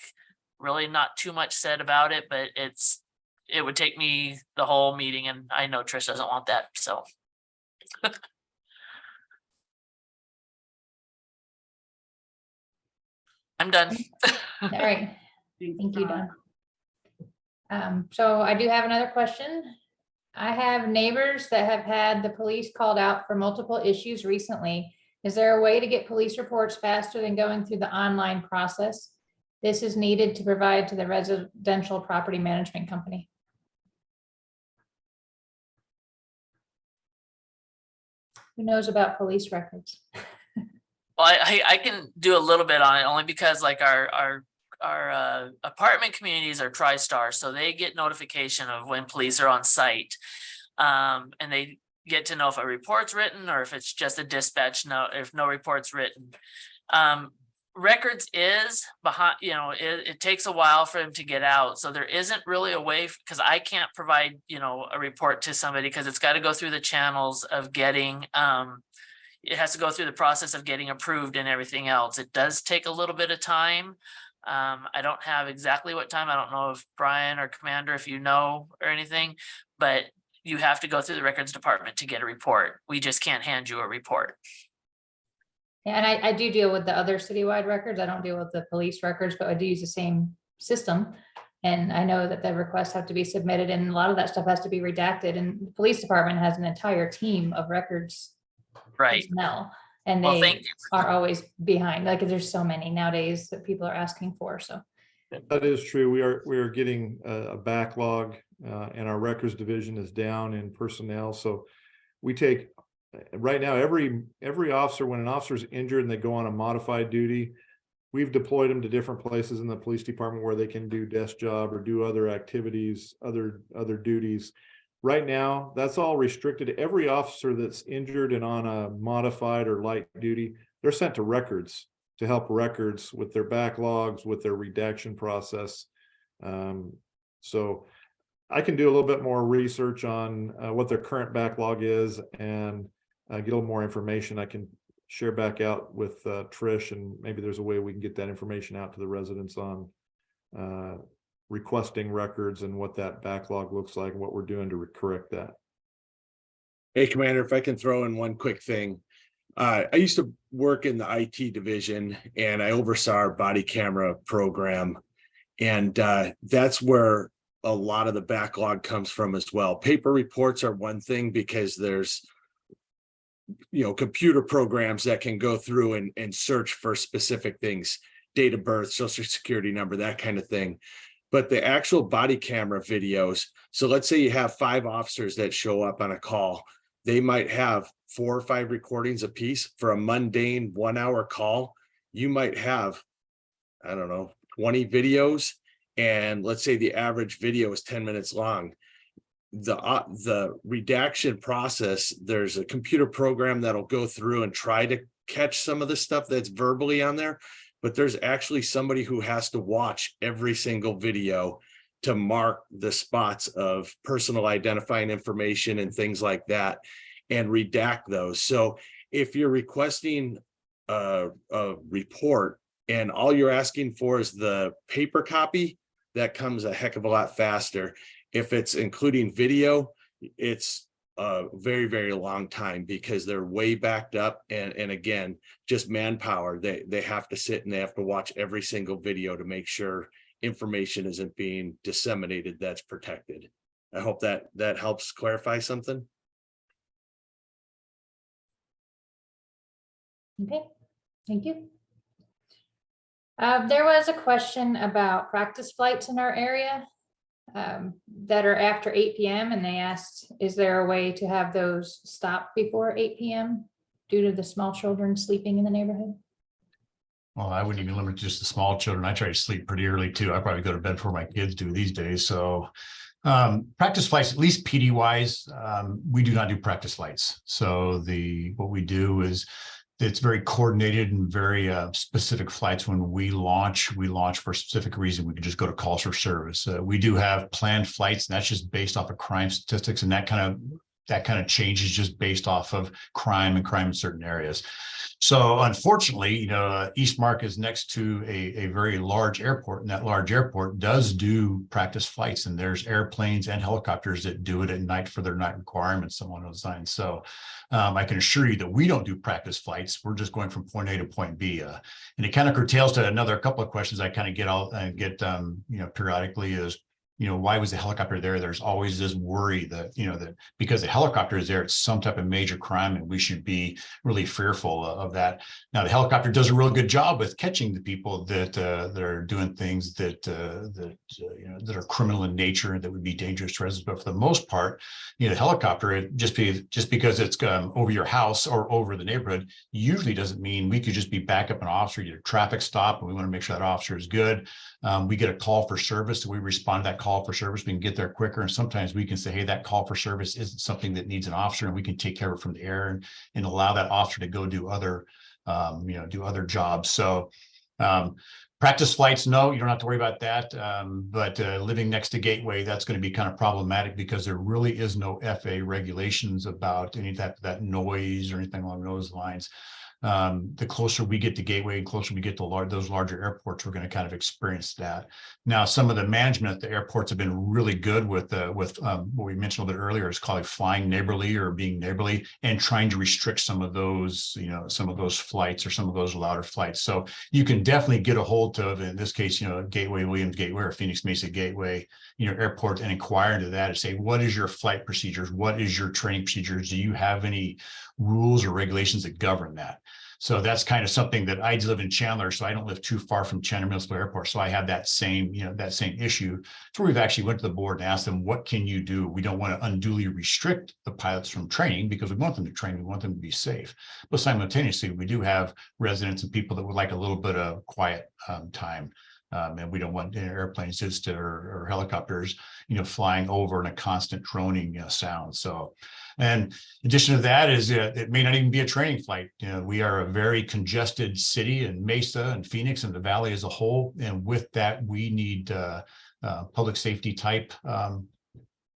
really not too much said about it, but it would take me the whole meeting, and I know Trish doesn't want that, so. I'm done. All right. Thank you, Don. So I do have another question. I have neighbors that have had the police called out for multiple issues recently. Is there a way to get police reports faster than going through the online process? This is needed to provide to the residential property management company. Who knows about police records? Well, I can do a little bit on it, only because like our apartment communities are TriStar, so they get notification of when police are on site, and they get to know if a report's written or if it's just a dispatch note, if no report's written. Records is behind, it takes a while for them to get out, so there isn't really a way, because I can't provide a report to somebody, because it's got to go through the channels of getting it has to go through the process of getting approved and everything else. It does take a little bit of time. I don't have exactly what time. I don't know if Brian or Commander, if you know or anything, but you have to go through the records department to get a report. We just can't hand you a report. Yeah, and I do deal with the other citywide records. I don't deal with the police records, but I do use the same system. And I know that the requests have to be submitted and a lot of that stuff has to be redacted, and the police department has an entire team of records Right. personnel, and Well, they thank you. are always behind. Like there's so many nowadays that people are asking for, so. That is true. We are getting a backlog, and our records division is down in personnel. So we take right now, every officer, when an officer is injured and they go on a modified duty, we've deployed them to different places in the police department where they can do desk job or do other activities, other duties. Right now, that's all restricted. Every officer that's injured and on a modified or light duty, they're sent to records to help records with their backlogs, with their redaction process. So I can do a little bit more research on what their current backlog is and get a little more information. I can share back out with Trish, and maybe there's a way we can get that information out to the residents on requesting records and what that backlog looks like and what we're doing to correct that. Hey, Commander, if I can throw in one quick thing. I used to work in the IT division and I oversaw our body camera program. And that's where a lot of the backlog comes from as well. Paper reports are one thing because there's, computer programs that can go through and search for specific things, date of birth, social security number, that kind of thing. But the actual body camera videos, so let's say you have 5 officers that show up on a call, they might have 4 or 5 recordings apiece for a mundane 1-hour call. You might have, 20 videos, and let's say the average video is 10 minutes long. The redaction process, there's a computer program that'll go through and try to catch some of the stuff that's verbally on there, but there's actually somebody who has to watch every single video to mark the spots of personal identifying information and things like that and redact those. So if you're requesting a report and all you're asking for is the paper copy, that comes a heck of a lot faster. If it's including video, it's a very, very long time because they're way backed up. And again, just manpower. They have to sit and they have to watch every single video to make sure information isn't being disseminated that's protected. I hope that helps clarify something. Okay, thank you. There was a question about practice flights in our area that are after 8 p.m. and they asked, is there a way to have those stop before 8 p.m. due to the small children sleeping in the neighborhood? Well, I wouldn't even limit just the small children. I try to sleep pretty early too. I probably go to bed before my kids do these days. So practice flights, at least PD wise, we do not do practice flights. So what we do is it's very coordinated and very specific flights. When we launch for a specific reason. We could just go to calls for service. We do have planned flights, and that's just based off of crime statistics, and that kind of changes just based off of crime in certain areas. So unfortunately, Eastmark is next to a very large airport, and that large airport does do practice flights, and there's airplanes and helicopters that do it at night for their night requirements along those lines. So I can assure you that we don't do practice flights. We're just going from point A to point B. And it kind of curtails to another couple of questions I kind of get periodically is, why was the helicopter there? There's always this worry that, that because the helicopter is there, it's some type of major crime and we should be really fearful of that. Now, the helicopter does a real good job with catching the people that are doing things that are criminal in nature and that would be dangerous to residents. But for the most part, the helicopter, just because it's over your house or over the neighborhood, usually doesn't mean we could just be back up an officer, get a traffic stop, and we want to make sure that officer is good. We get a call for service, so we respond to that call for service. We can get there quicker, and sometimes we can say, hey, that call for service isn't something that needs an officer, and we can take care of it from the air and allow that officer to go do other jobs. So Practice flights, no, you don't have to worry about that. But living next to Gateway, that's going to be kind of problematic because there really is no FAA regulations about any type of that noise or anything along those lines. The closer we get to Gateway and closer we get to those larger airports, we're going to kind of experience that. Now, some of the management at the airports have been really good with what we mentioned a little bit earlier is called flying neighborly or being neighborly and trying to restrict some of those, some of those flights or some of those louder flights. So you can definitely get a hold of, in this case, Gateway, Williams Gateway or Phoenix Mesa Gateway, airport and inquire into that and say, what is your flight procedures? What is your training procedures? Do you have any rules or regulations that govern that? So that's kind of something that I live in Chandler, so I don't live too far from Chandler Municipal Airport. So I have that same, that same issue. So we've actually went to the board and asked them, what can you do? We don't want to unduly restrict the pilots from training because we want them to train. We want them to be safe. But simultaneously, we do have residents and people that would like a little bit of quiet time. And we don't want airplanes just or helicopters, flying over in a constant droning sound. So, and in addition to that is it may not even be a training flight. We are a very congested city in Mesa and Phoenix and the Valley as a whole. And with that, we need public safety type,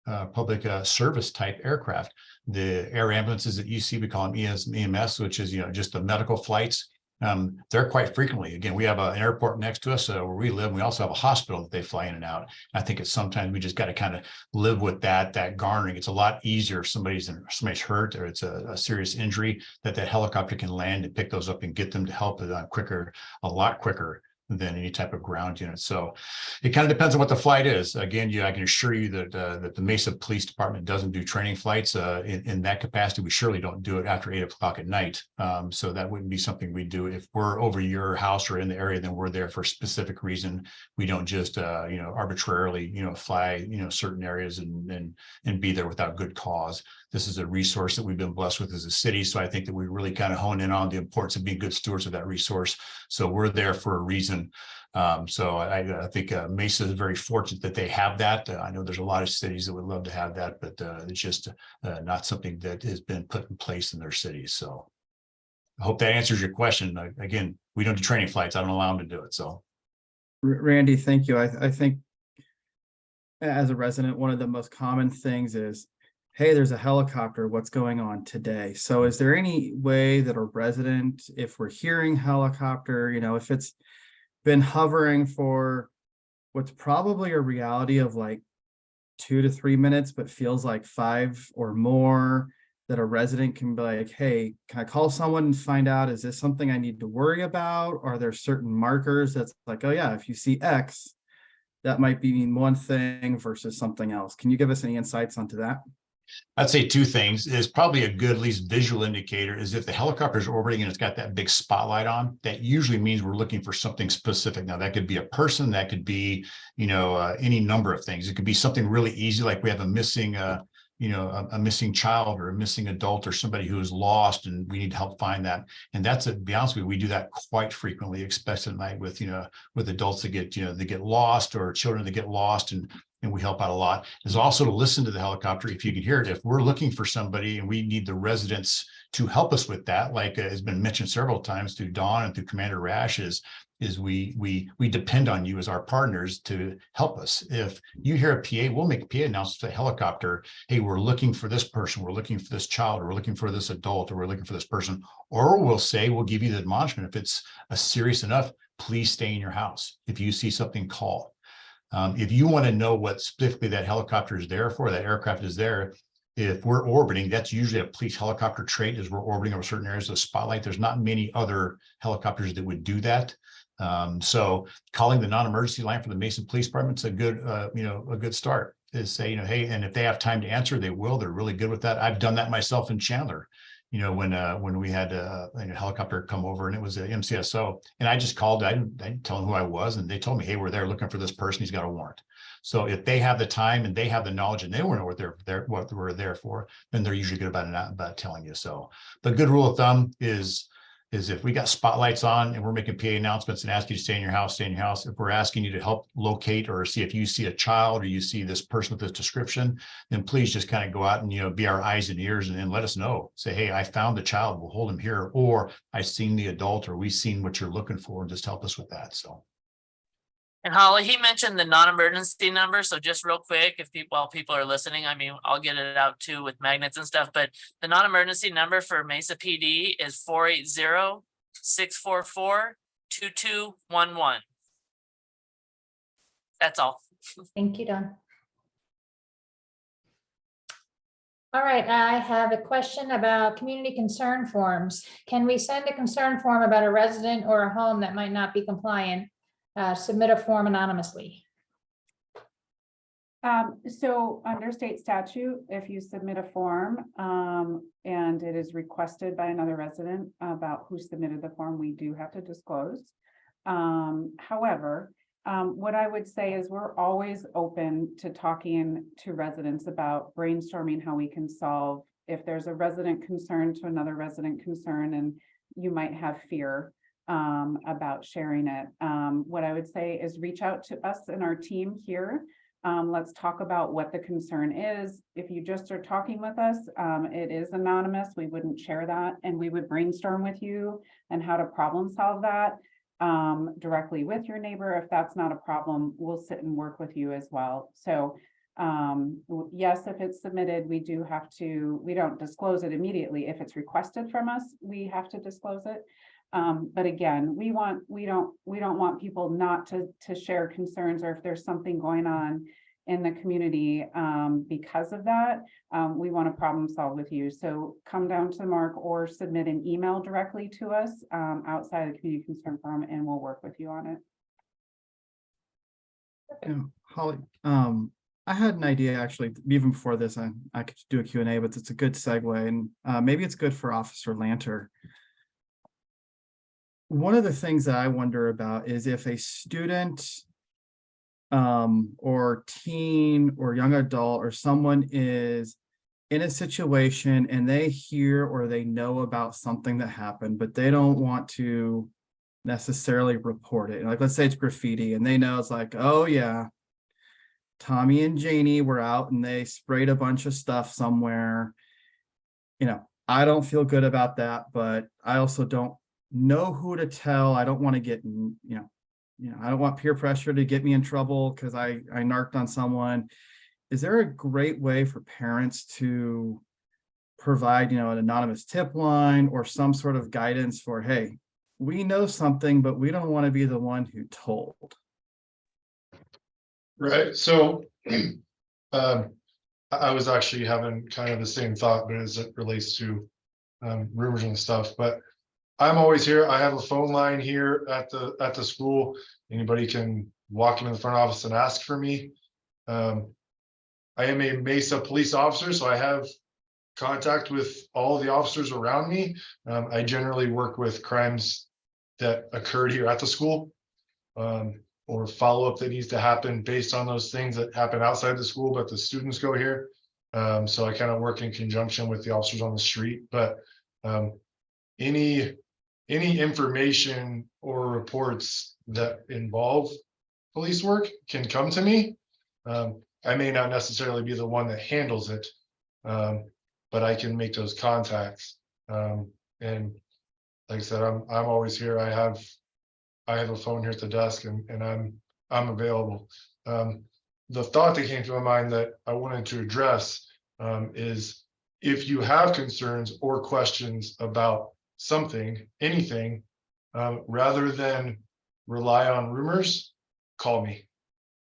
public service type aircraft. The air ambulances that you see, we call them EMS, which is, just the medical flights. They're quite frequently, again, we have an airport next to us where we live. We also have a hospital that they fly in and out. I think it's sometimes we just got to kind of live with that garnering. It's a lot easier if somebody's hurt or it's a serious injury that helicopter can land and pick those up and get them to help it a lot quicker than any type of ground unit. So it kind of depends on what the flight is. Again, I can assure you that that the Mesa Police Department doesn't do training flights in that capacity. We surely don't do it after 8 o'clock at night. So that wouldn't be something we do. If we're over your house or in the area, then we're there for a specific reason. We don't just arbitrarily fly certain areas and be there without good cause. This is a resource that we've been blessed with as a city. So I think that we really kind of hone in on the importance of being good stewards of that resource. So we're there for a reason. So I think Mesa is very fortunate that they have that. I know there's a lot of cities that would love to have that, but it's just not something that has been put in place in their cities. So I hope that answers your question. Again, we don't do training flights. I don't allow them to do it. So Randy, thank you. I think as a resident, one of the most common things is, hey, there's a helicopter, what's going on today? So is there any way that a resident, if we're hearing helicopter, if it's been hovering for what's probably a reality of like 2 to 3 minutes, but feels like 5 or more, that a resident can be like, hey, can I call someone and find out, is this something I need to worry about? Are there certain markers that's like, oh yeah, if you see X, that might be one thing versus something else. Can you give us any insights onto that? I'd say two things. Is probably a good, at least visual indicator, is if the helicopter is orbiting and it's got that big spotlight on, that usually means we're looking for something specific. Now that could be a person, that could be, any number of things. It could be something really easy, like we have a missing, a missing child or a missing adult or somebody who is lost and we need to help find that. And that's, to be honest with you, we do that quite frequently, especially at night with, with adults that get, they get lost or children that get lost, and we help out a lot. Is also to listen to the helicopter if you can hear it. If we're looking for somebody and we need the residents to help us with that, like has been mentioned several times through Dawn and through Commander Rash, is we depend on you as our partners to help us. If you hear a PA, we'll make a PA announcement to the helicopter, hey, we're looking for this person, we're looking for this child, or we're looking for this adult, or we're looking for this person. Or we'll give you the admonishment. If it's a serious enough, please stay in your house. If you see something, call. If you want to know what specifically that helicopter is there for, that aircraft is there, if we're orbiting, that's usually a police helicopter trait, is we're orbiting over certain areas of spotlight. There's not many other helicopters that would do that. So calling the non-emergency line for the Mesa Police Department is a good start. Is say, hey, and if they have time to answer, they will. They're really good with that. I've done that myself in Chandler. When we had a helicopter come over and it was a MCSO, and I just called, I didn't tell them who I was, and they told me, hey, we're there looking for this person, he's got a warrant. So if they have the time and they have the knowledge and they want to know what we're there for, then they're usually good about telling you. So the good rule of thumb is if we got spotlights on and we're making PA announcements and ask you to stay in your house, stay in your house. If we're asking you to help locate or see if you see a child or you see this person with this description, then please just kind of go out and, be our eyes and ears and let us know. Say, hey, I found the child, we'll hold him here, or I've seen the adult, or we've seen what you're looking for, and just help us with that. So. And Holly, he mentioned the non-emergency number, so just real quick, if people, while people are listening, I mean, I'll get it out too with magnets and stuff, but the non-emergency number for Mesa PD is 480-644-2211. That's all. Thank you, Don. All right, I have a question about community concern forms. Can we send a concern form about a resident or a home that might not be compliant? Submit a form anonymously. So under state statute, if you submit a form and it is requested by another resident about who submitted the form, we do have to disclose. However, what I would say is we're always open to talking to residents about brainstorming how we can solve if there's a resident concern to another resident concern and you might have fear about sharing it. What I would say is reach out to us and our team here. Let's talk about what the concern is. If you just are talking with us, it is anonymous. We wouldn't share that, and we would brainstorm with you and how to problem solve that directly with your neighbor. If that's not a problem, we'll sit and work with you as well. So yes, if it's submitted, we don't disclose it immediately. If it's requested from us, we have to disclose it. But again, we don't want people not to share concerns, or if there's something going on in the community because of that, we want to problem solve with you. So come down to Mark or submit an email directly to us outside of the community concern form, and we'll work with you on it. Yeah, Holly, I had an idea actually, even before this, I could do a Q&A, but it's a good segue, and maybe it's good for Officer Lanter. One of the things that I wonder about is if a student or teen or young adult or someone is in a situation and they hear or they know about something that happened, but they don't want to necessarily report it. Like, let's say it's graffiti and they know it's like, oh yeah, Tommy and Janie were out and they sprayed a bunch of stuff somewhere. You know, I don't feel good about that, but I also don't know who to tell. I don't want to get, I don't want peer pressure to get me in trouble because I narked on someone. Is there a great way for parents to provide, an anonymous tip line or some sort of guidance for, hey, we know something, but we don't want to be the one who told? Right. So I was actually having kind of the same thought, but as it relates to rumors and stuff. But I'm always here. I have a phone line here at the school. Anybody can walk into the front office and ask for me. I am a Mesa police officer, so I have contact with all of the officers around me. I generally work with crimes that occurred here at the school, or follow-up that needs to happen based on those things that happen outside the school, but the students go here. So I kind of work in conjunction with the officers on the street. But any information or reports that involve police work can come to me. I may not necessarily be the one that handles it, but I can make those contacts. And like I said, I'm always here. I have a phone here at the desk, and I'm available. The thought that came to my mind that I wanted to address is, if you have concerns or questions about something, anything, rather than rely on rumors, call me.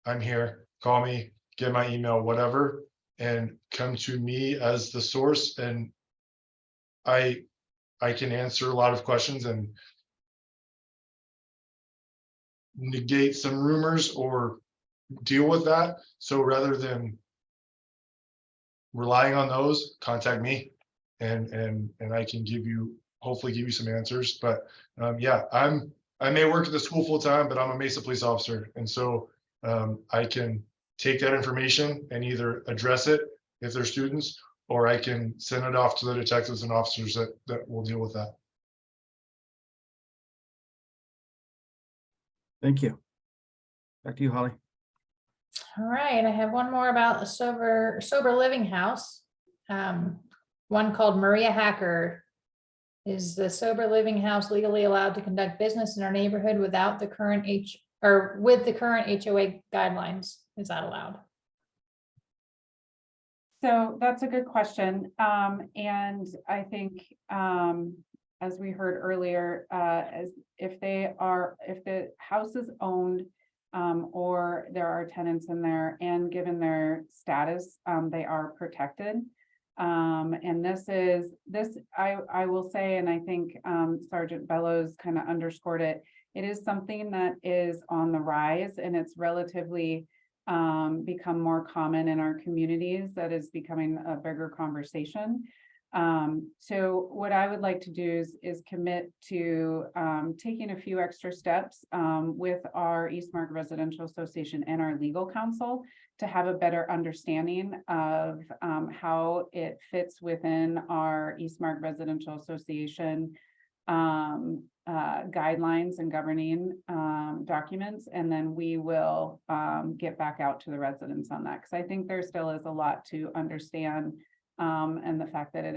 I'm here. Call me, get my email, whatever, and come to me as the source. And I can answer a lot of questions and negate some rumors or deal with that. So rather than relying on those, contact me, and I can hopefully give you some answers. But yeah, I may work at the school full time, but I'm a Mesa police officer, and so I can take that information and either address it if they're students, or I can send it off to the detectives and officers that will deal with that. Thank you. Back to you, Holly. All right, I have one more about a sober living house. One called Maria Hacker. Is the sober living house legally allowed to conduct business in our neighborhood without the current or with the current HOA guidelines, is that allowed? So that's a good question. And I think, as we heard earlier, as if the house is owned, or there are tenants in there, and given their status, they are protected. And I will say, and I think, Sergeant Bellows kind of underscored it, it is something that is on the rise, and it's relatively become more common in our communities. That is becoming a bigger conversation. So what I would like to do is commit to taking a few extra steps with our Eastmark Residential Association and our legal counsel to have a better understanding of how it fits within our Eastmark Residential Association guidelines and governing documents, and then we will get back out to the residents on that, because I think there still is a lot to understand, and the fact that it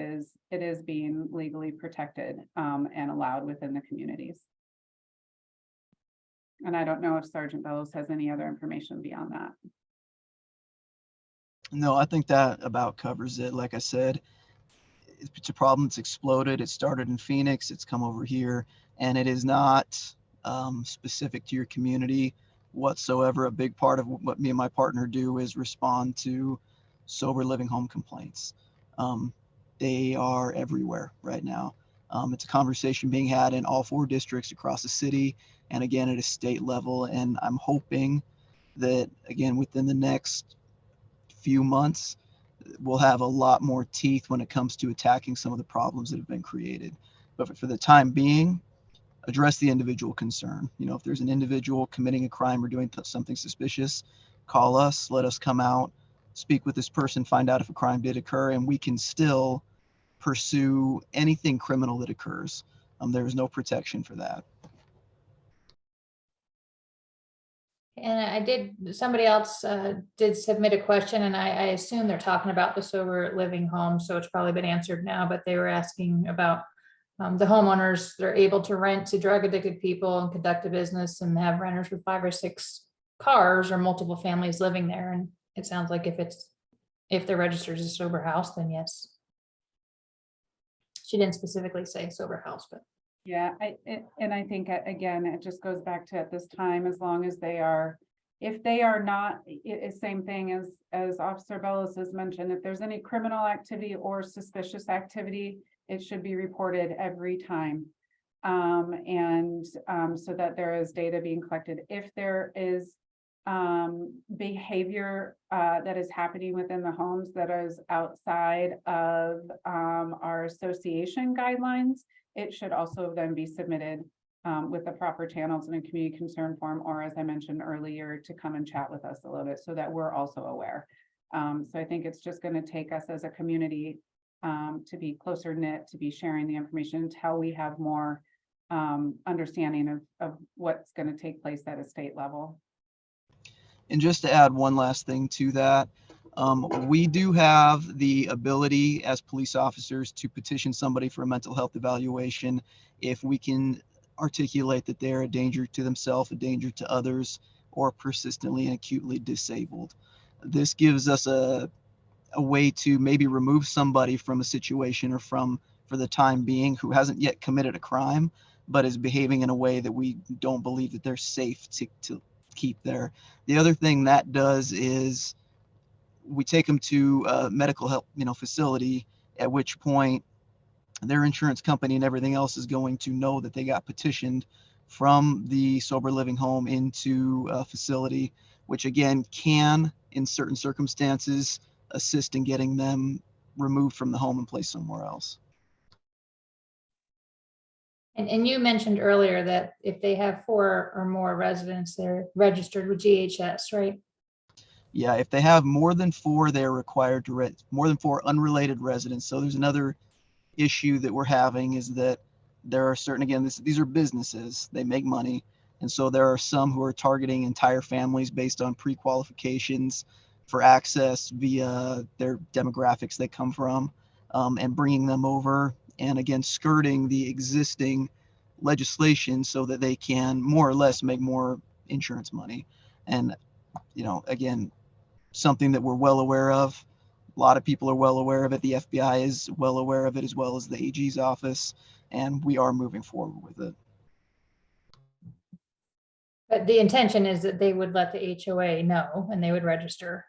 is being legally protected and allowed within the communities. And I don't know if Sergeant Bellows has any other information beyond that. No, I think that about covers it. Like I said, it's a problem that's exploded. It started in Phoenix, it's come over here, and it is not specific to your community whatsoever. A big part of what me and my partner do is respond to sober living home complaints. They are everywhere right now. It's a conversation being had in all 4 districts across the city, and again at a state level. And I'm hoping that, again, within the next few months, we'll have a lot more teeth when it comes to attacking some of the problems that have been created. But for the time being, address the individual concern. You know, if there's an individual committing a crime or doing something suspicious, call us, let us come out, speak with this person, find out if a crime did occur, and we can still pursue anything criminal that occurs. There is no protection for that. And somebody else did submit a question, and I assume they're talking about the sober living home, so it's probably been answered now, but they were asking about the homeowners that are able to rent to drug addicted people and conduct a business and have renters with 5 or 6 cars or multiple families living there. And it sounds like if they're registered as a sober house, then yes. She didn't specifically say sober house, but. Yeah, and I think, again, it just goes back to at this time, as long as they are, if they are not, same thing as Officer Bellows has mentioned, if there's any criminal activity or suspicious activity, it should be reported every time. So that there is data being collected. If there is behavior that is happening within the homes that is outside of our association guidelines, it should also then be submitted with the proper channels in a community concern form, or as I mentioned earlier, to come and chat with us a little bit so that we're also aware. So I think it's just going to take us as a community to be closer knit, to be sharing the information until we have more understanding of what's going to take place at a state level. And just to add one last thing to that, we do have the ability as police officers to petition somebody for a mental health evaluation if we can articulate that they're a danger to themselves, a danger to others, or persistently and acutely disabled. This gives us a way to maybe remove somebody from a situation or for the time being, who hasn't yet committed a crime, but is behaving in a way that we don't believe that they're safe to keep there. The other thing that does is we take them to a medical help, facility, at which point their insurance company and everything else is going to know that they got petitioned from the sober living home into a facility, which again can, in certain circumstances, assist in getting them removed from the home and placed somewhere else. And you mentioned earlier that if they have 4 or more residents, they're registered with GHS, right? Yeah, if they have more than 4, they're required to more than 4 unrelated residents. So there's another issue that we're having, is that there are certain, again, these are businesses, they make money. And so there are some who are targeting entire families based on pre-qualifications for access via their demographics they come from, and bringing them over, and again, skirting the existing legislation so that they can more or less make more insurance money. And, you know, again, something that we're well aware of. A lot of people are well aware of it. The FBI is well aware of it, as well as the AG's office, and we are moving forward with it. But the intention is that they would let the HOA know and they would register.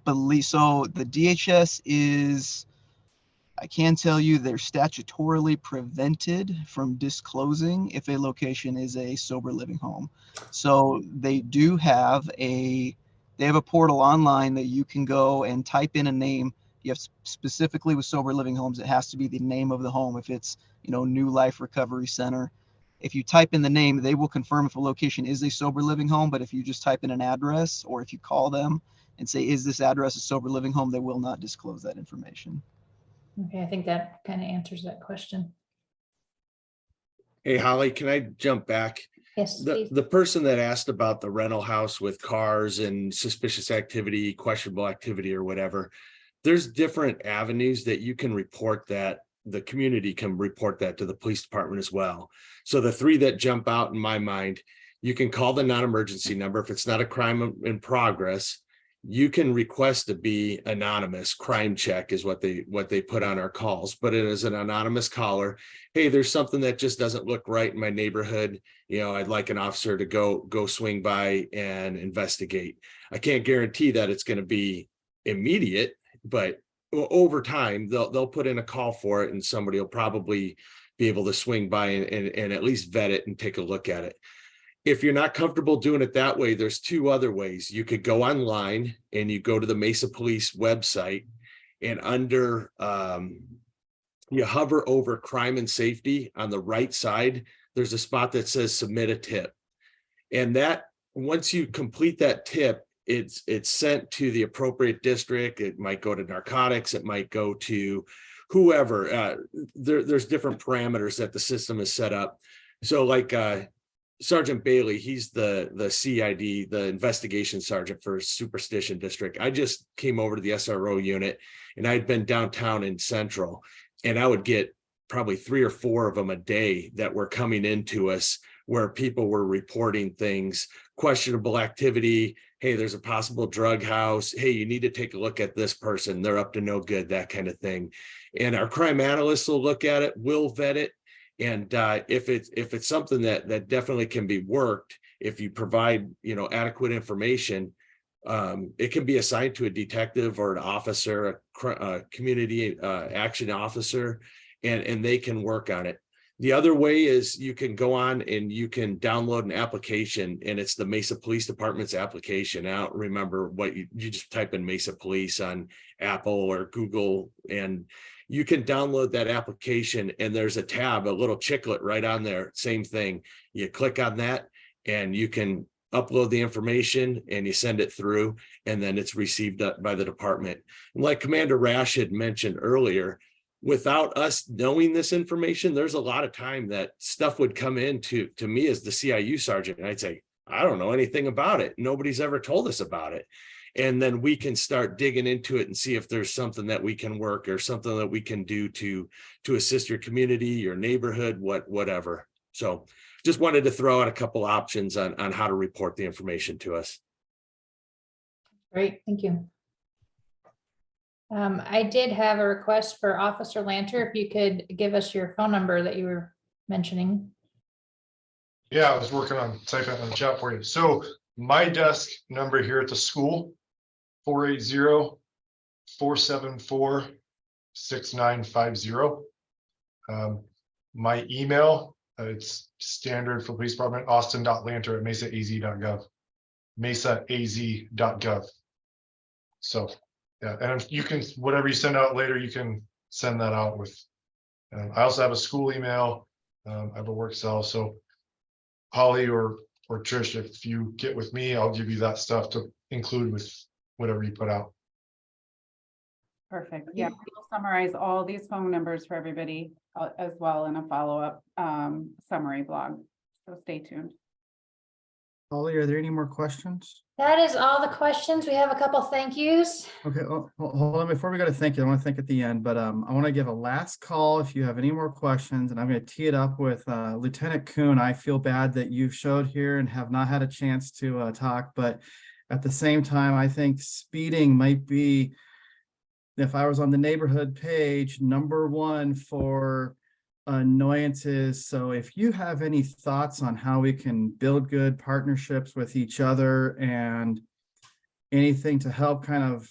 Believe so. The DHS is, I can tell you, they're statutorily prevented from disclosing if a location is a sober living home. So they do have a portal online that you can go and type in a name. You have specifically with sober living homes, it has to be the name of the home. If it's, you know, New Life Recovery Center, if you type in the name, they will confirm if a location is a sober living home. But if you just type in an address, or if you call them and say, is this address a sober living home, they will not disclose that information. Okay, I think that kind of answers that question. Hey, Holly, can I jump back? Yes, please. The person that asked about the rental house with cars and suspicious activity, questionable activity or whatever, there's different avenues that you can report that. The community can report that to the police department as well. So the three that jump out in my mind, you can call the non-emergency number. If it's not a crime in progress, you can request to be anonymous. Crime check is what they put on our calls, but it is an anonymous caller. Hey, there's something that just doesn't look right in my neighborhood. You know, I'd like an officer to go swing by and investigate. I can't guarantee that it's going to be immediate, but over time they'll put in a call for it, and somebody will probably be able to swing by and at least vet it and take a look at it. If you're not comfortable doing it that way, there's two other ways. You could go online and you go to the Mesa Police website, and under you hover over crime and safety on the right side, there's a spot that says submit a tip. And that, once you complete that tip, it's sent to the appropriate district. It might go to narcotics, it might go to whoever. There's different parameters that the system is set up. So like Sergeant Bailey, he's the CID, the investigation sergeant for Superstition District. I just came over to the SRO unit, and I'd been downtown in Central, and I would get probably 3 or 4 of them a day that were coming into us where people were reporting things, questionable activity. Hey, there's a possible drug house. Hey, you need to take a look at this person. They're up to no good, that kind of thing. And our crime analysts will look at it, will vet it. And if it's something that definitely can be worked, if you provide, you know, adequate information, it can be assigned to a detective or an officer, a community action officer, and they can work on it. The other way is you can go on and you can download an application, and it's the Mesa Police Department's application. I don't remember what you just type in Mesa Police on Apple or Google, and you can download that application, and there's a tab, a little chiclet right on there. Same thing. You click on that and you can upload the information and you send it through, and then it's received by the department. And like Commander Rash had mentioned earlier, without us knowing this information, there's a lot of time that stuff would come in to me as the CIU sergeant, and I'd say, I don't know anything about it. Nobody's ever told us about it. And then we can start digging into it and see if there's something that we can work or something that we can do to assist your community, your neighborhood, whatever. So just wanted to throw out a couple options on how to report the information to us. Great, thank you. I did have a request for Officer Lanter, if you could give us your phone number that you were mentioning. Yeah, I was working on typing it in the chat for you. So my desk number here at the school, 480-474-6950. My email, it's standard for police department, austin.lanter@mesaaz.gov, mesaaz.gov. So, yeah, and if you can, whatever you send out later, you can send that out with. I also have a school email. I have a work cell. So Holly or Trish, if you get with me, I'll give you that stuff to include with whatever you put out. Perfect. Yeah, we'll summarize all these phone numbers for everybody as well in a follow-up summary blog. So stay tuned. Holly, are there any more questions? That is all the questions. We have a couple thank yous. Okay, hold on, before we go to thank you, I want to thank at the end, but I want to give a last call if you have any more questions, and I'm going to tee it up with Lieutenant Kuhn. I feel bad that you showed here and have not had a chance to talk, but at the same time, I think speeding might be, if I was on the neighborhood page, #1 for annoyances. So if you have any thoughts on how we can build good partnerships with each other and anything to help kind of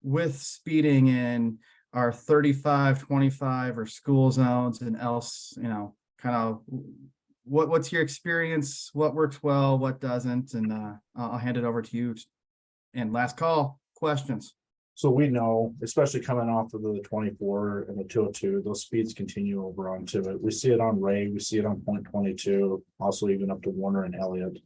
with speeding in our 35, 25 or school zones and else, kind of what's your experience? What works well, what doesn't? And I'll hand it over to you. And last call, questions. So we know, especially coming off of the 24 and the 202, those speeds continue over onto it. We see it on Ray, we see it on point 22, also even up to Warner and Elliott.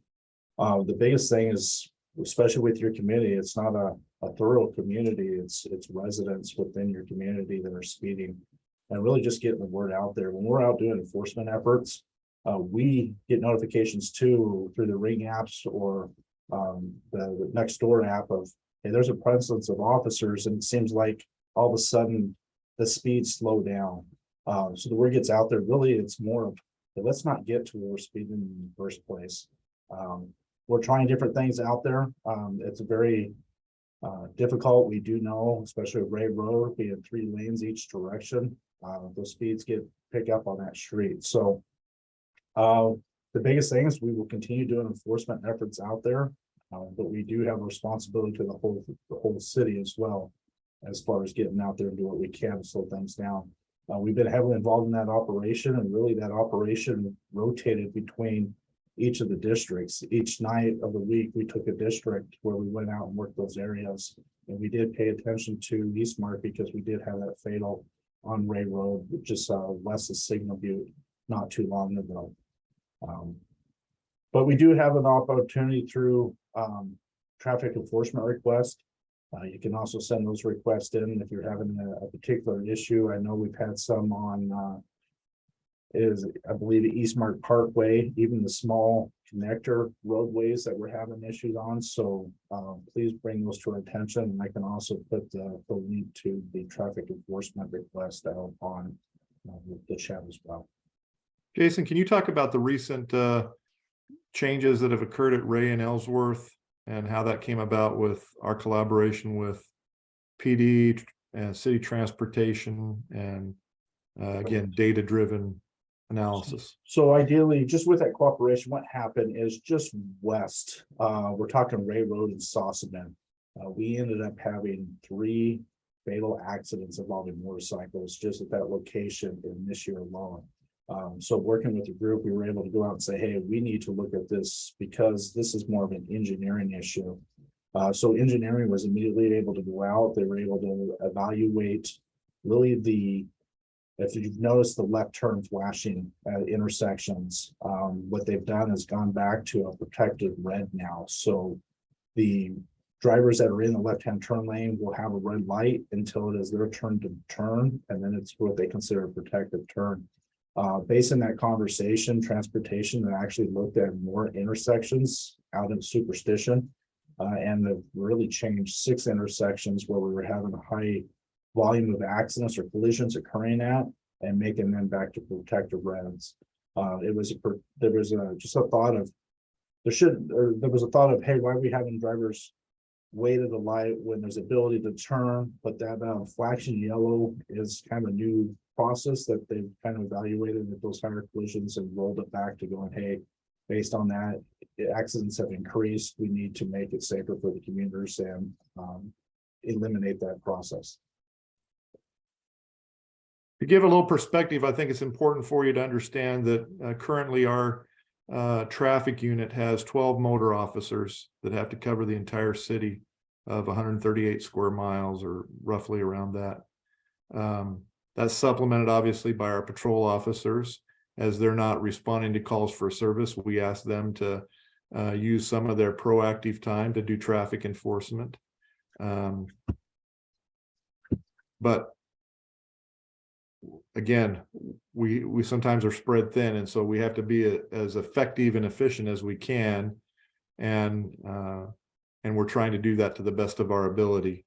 The biggest thing is, especially with your community, it's not a thorough community, it's residents within your community that are speeding, and really just getting the word out there. When we're out doing enforcement efforts, we get notifications too through the Ring apps or the Nextdoor app of, hey, there's a presence of officers, and it seems like all of a sudden the speeds slow down. So the word gets out there. Really, it's more of, hey, let's not get to where we're speeding in the first place. We're trying different things out there. It's very difficult. We do know, especially with Ray Road being 3 lanes each direction, those speeds pick up on that street. So the biggest thing is we will continue doing enforcement efforts out there. But we do have a responsibility to the whole city as well, as far as getting out there and do what we can to slow things down. We've been heavily involved in that operation, and really that operation rotated between each of the districts. Each night of the week, we took a district where we went out and worked those areas. And we did pay attention to Eastmark because we did have that fatal on Ray Road, just west of Signal Butte not too long ago. But we do have an opportunity through traffic enforcement request. You can also send those requests in if you're having a particular issue. I know we've had some on I believe the Eastmark Parkway, even the small connector roadways that we're having issues on. So please bring those to our attention, and I can also put the link to the traffic enforcement request out on the chat as well. Jason, can you talk about the recent changes that have occurred at Ray and Ellsworth and how that came about with our collaboration with PD and city transportation and again, data-driven analysis? So ideally, just with that cooperation, what happened is just west, we're talking Ray Road and Sausaman. We ended up having 3 fatal accidents involving motorcycles just at that location in this year alone. So working with the group, we were able to go out and say, hey, we need to look at this because this is more of an engineering issue. So engineering was immediately able to go out. They were able to evaluate really if you've noticed the left turn flashing at intersections, what they've done is gone back to a protected red now. So the drivers that are in the left-hand turn lane will have a red light until it is their turn to turn, and then it's what they consider a protected turn. Based on that conversation, transportation that actually looked at more intersections out in Superstition, and they've really changed 6 intersections where we were having a high volume of accidents or collisions occurring at, and making them back to protective reds. There was a thought of, hey, why are we having drivers wait at a light when there's ability to turn? But that flashing yellow is kind of a new process that they've kind of evaluated at those higher collisions and rolled it back to going, hey, based on that, accidents have increased. We need to make it safer for the commuters and eliminate that process. To give a little perspective, I think it's important for you to understand that currently our traffic unit has 12 motor officers that have to cover the entire city of 138 square miles, or roughly around that. That's supplemented obviously by our patrol officers. As they're not responding to calls for service, we ask them to use some of their proactive time to do traffic enforcement. But again, we sometimes are spread thin, and so we have to be as effective and efficient as we can and we're trying to do that to the best of our ability.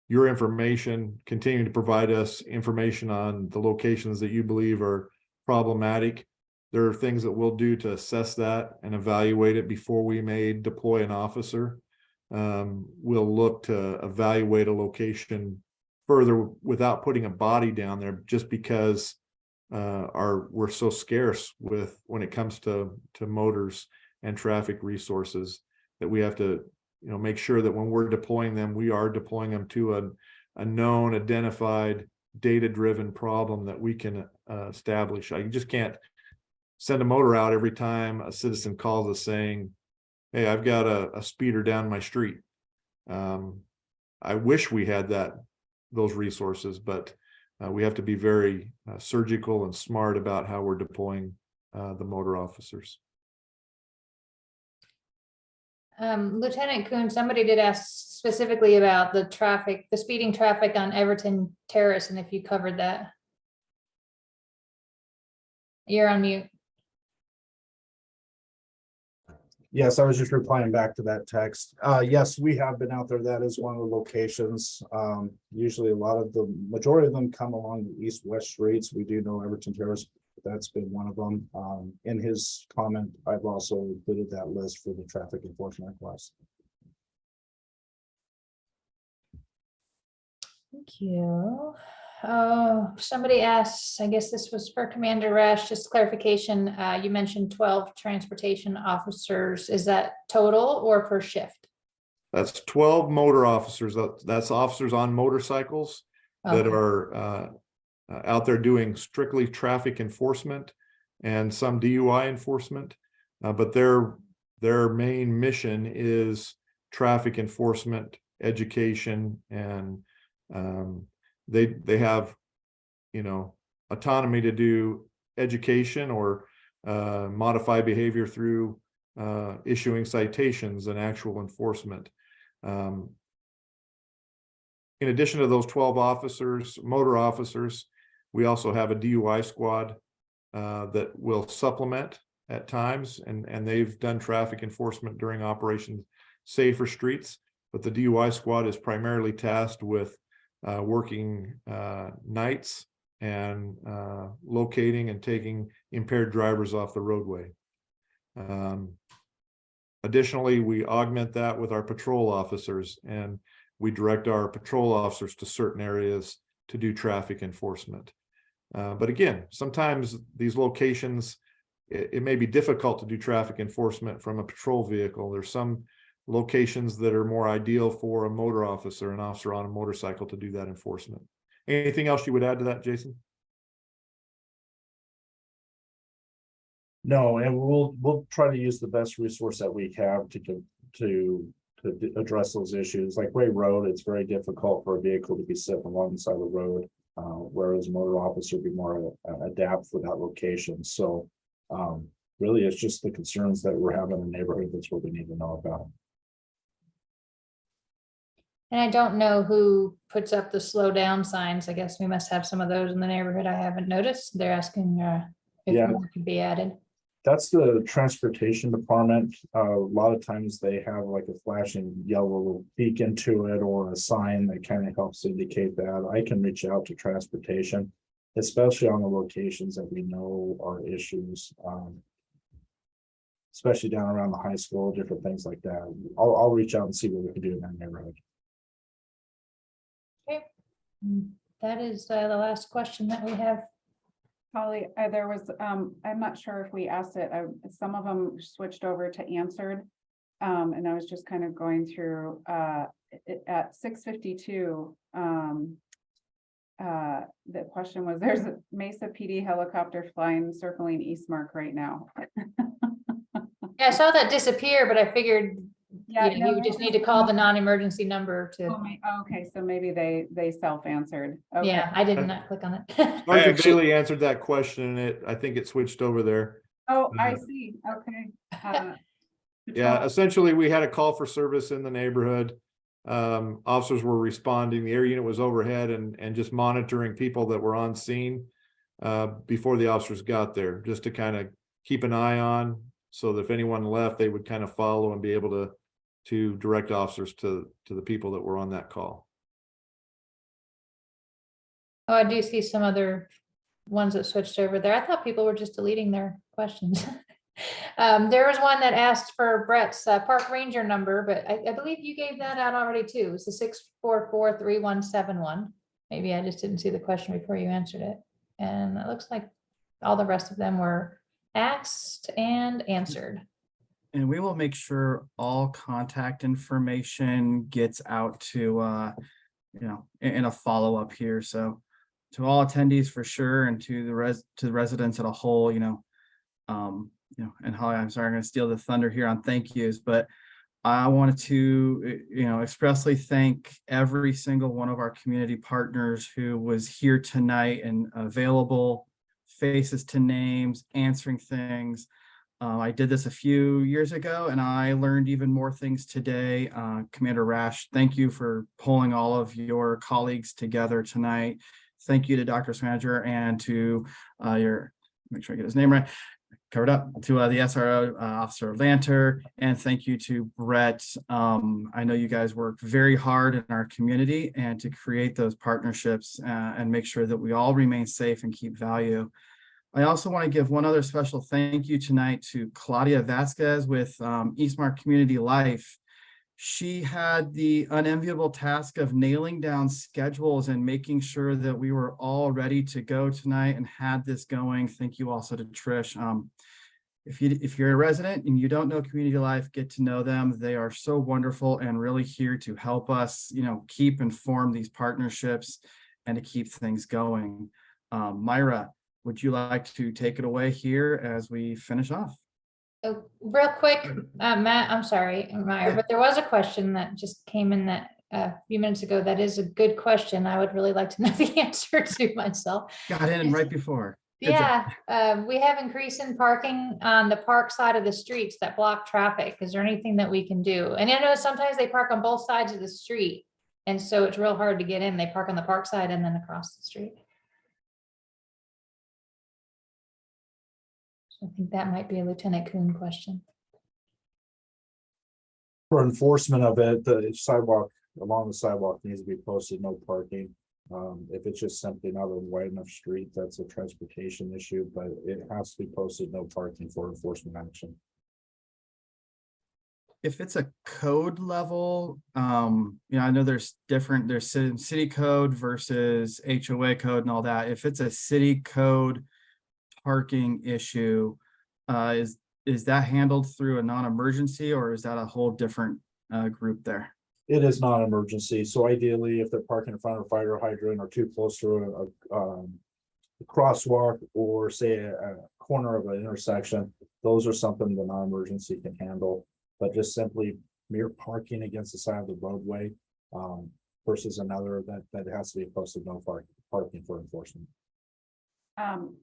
Your information, continue to provide us information on the locations that you believe are problematic. There are things that we'll do to assess that and evaluate it before we may deploy an officer. We'll look to evaluate a location further without putting a body down there, just because we're so scarce when it comes to motors and traffic resources, that we have to make sure that when we're deploying them, we are deploying them to a known, identified, data-driven problem that we can establish. I just can't send a motor out every time a citizen calls us saying, hey, I've got a speeder down my street. I wish we had those resources, but we have to be very surgical and smart about how we're deploying the motor officers. Lieutenant Kuhn, somebody did ask specifically about the speeding traffic on Everton Terrace, and if you covered that. You're on mute. Yes, I was just replying back to that text. Yes, we have been out there. That is one of the locations. Usually the majority of them come along the east-west streets. We do know Everton Terrace, that's been one of them. In his comment, I've also included that list for the traffic enforcement request. Thank you. Somebody asks, I guess this was for Commander Rash, just clarification. You mentioned 12 transportation officers. Is that total or per shift? That's 12 motor officers. That's officers on motorcycles that Okay. are out there doing strictly traffic enforcement and some DUI enforcement. But their main mission is traffic enforcement, education, and they have autonomy to do education or modify behavior through issuing citations and actual enforcement. In addition to those 12 officers, motor officers, we also have a DUI squad that will supplement at times, and they've done traffic enforcement during Operation Safer Streets, but the DUI squad is primarily tasked with working nights and locating and taking impaired drivers off the roadway. Additionally, we augment that with our patrol officers, and we direct our patrol officers to certain areas to do traffic enforcement. But again, sometimes these locations, it may be difficult to do traffic enforcement from a patrol vehicle. There's some locations that are more ideal for a motor officer, an officer on a motorcycle, to do that enforcement. Anything else you would add to that, Jason? No, and we'll try to use the best resource that we have to address those issues. Like Ray Road, it's very difficult for a vehicle to be sitting along the side of the road, whereas a motor officer would be more adapt for that location. So really, it's just the concerns that we're having in the neighborhood that's what we need to know about. And I don't know who puts up the slow down signs. I guess we must have some of those in the neighborhood. I haven't noticed. They're asking if Yeah. more could be added. That's the transportation department. A lot of times they have like a flashing yellow beacon to it or a sign that kind of helps indicate that. I can reach out to transportation, especially on the locations that we know are issues. Especially down around the high school, different things like that. I'll reach out and see what we can do in that neighborhood. Okay. That is the last question that we have. Holly, there was, I'm not sure if we asked it, some of them switched over to answered. And I was just kind of going through, at 6:52, the question was, there's a Mesa PD helicopter flying, circling Eastmark right now. Yeah, I saw that disappear, but I figured you would just need to call the non-emergency number to. Okay, so maybe they self-answered. Okay. Yeah, I did not click on it. Sergeant Bailey answered that question, and I think it switched over there. Oh, I see. Okay. Yeah, essentially, we had a call for service in the neighborhood. Officers were responding. The air unit was overhead and just monitoring people that were on scene before the officers got there, just to kind of keep an eye on so that if anyone left, they would kind of follow and be able to direct officers to the people that were on that call. Oh, I do see some other ones that switched over there. I thought people were just deleting their questions. There was one that asked for Brett's park ranger number, but I believe you gave that out already too. It's the 644-3171. Maybe I just didn't see the question before you answered it. And it looks like all the rest of them were asked and answered. And we will make sure all contact information gets out to, in a follow-up here. So to all attendees for sure, and to the residents at a whole, and Holly, I'm sorry, I'm going to steal the thunder here on thank yous, but I wanted to, expressly thank every single one of our community partners who was here tonight and available, faces to names, answering things. I did this a few years ago and I learned even more things today. Commander Rash, thank you for pulling all of your colleagues together tonight. Thank you to Dr. Smager and to make sure I get his name right, covered up, to the SRO, Officer Lanter, and thank you to Brett. I know you guys work very hard in our community and to create those partnerships and make sure that we all remain safe and keep value. I also want to give one other special thank you tonight to Claudia Vasquez with Eastmark Community Life. She had the unenviable task of nailing down schedules and making sure that we were all ready to go tonight and had this going. Thank you also to Trish. If you're a resident and you don't know Community Life, get to know them. They are so wonderful and really here to help us, keep and form these partnerships and to keep things going. Myra, would you like to take it away here as we finish off? Oh, real quick, Matt, I'm sorry, Meyer, but there was a question that just came in that a few minutes ago. That is a good question. I would really like to know the answer to myself. Got in right before. Good job. Yeah, we have increase in parking on the park side of the streets that block traffic. Is there anything that we can do? And I know sometimes they park on both sides of the street, and so it's real hard to get in. They park on the park side and then across the street. I think that might be a Lieutenant Kuhn question. For enforcement of it, the sidewalk, along the sidewalk needs to be posted, no parking. If it's just simply not a wide enough street, that's a transportation issue, but it has to be posted, no parking for enforcement action. If it's a code level, I know there's city code versus HOA code and all that. If it's a city code parking issue, is that handled through a non-emergency or is that a whole different group there? It is not an emergency. So ideally, if they're parking in front of a fire hydrant or too close to a crosswalk or say a corner of an intersection, those are something the non-emergency can handle. But just simply mere parking against the side of the roadway versus another that has to be posted, no parking for enforcement.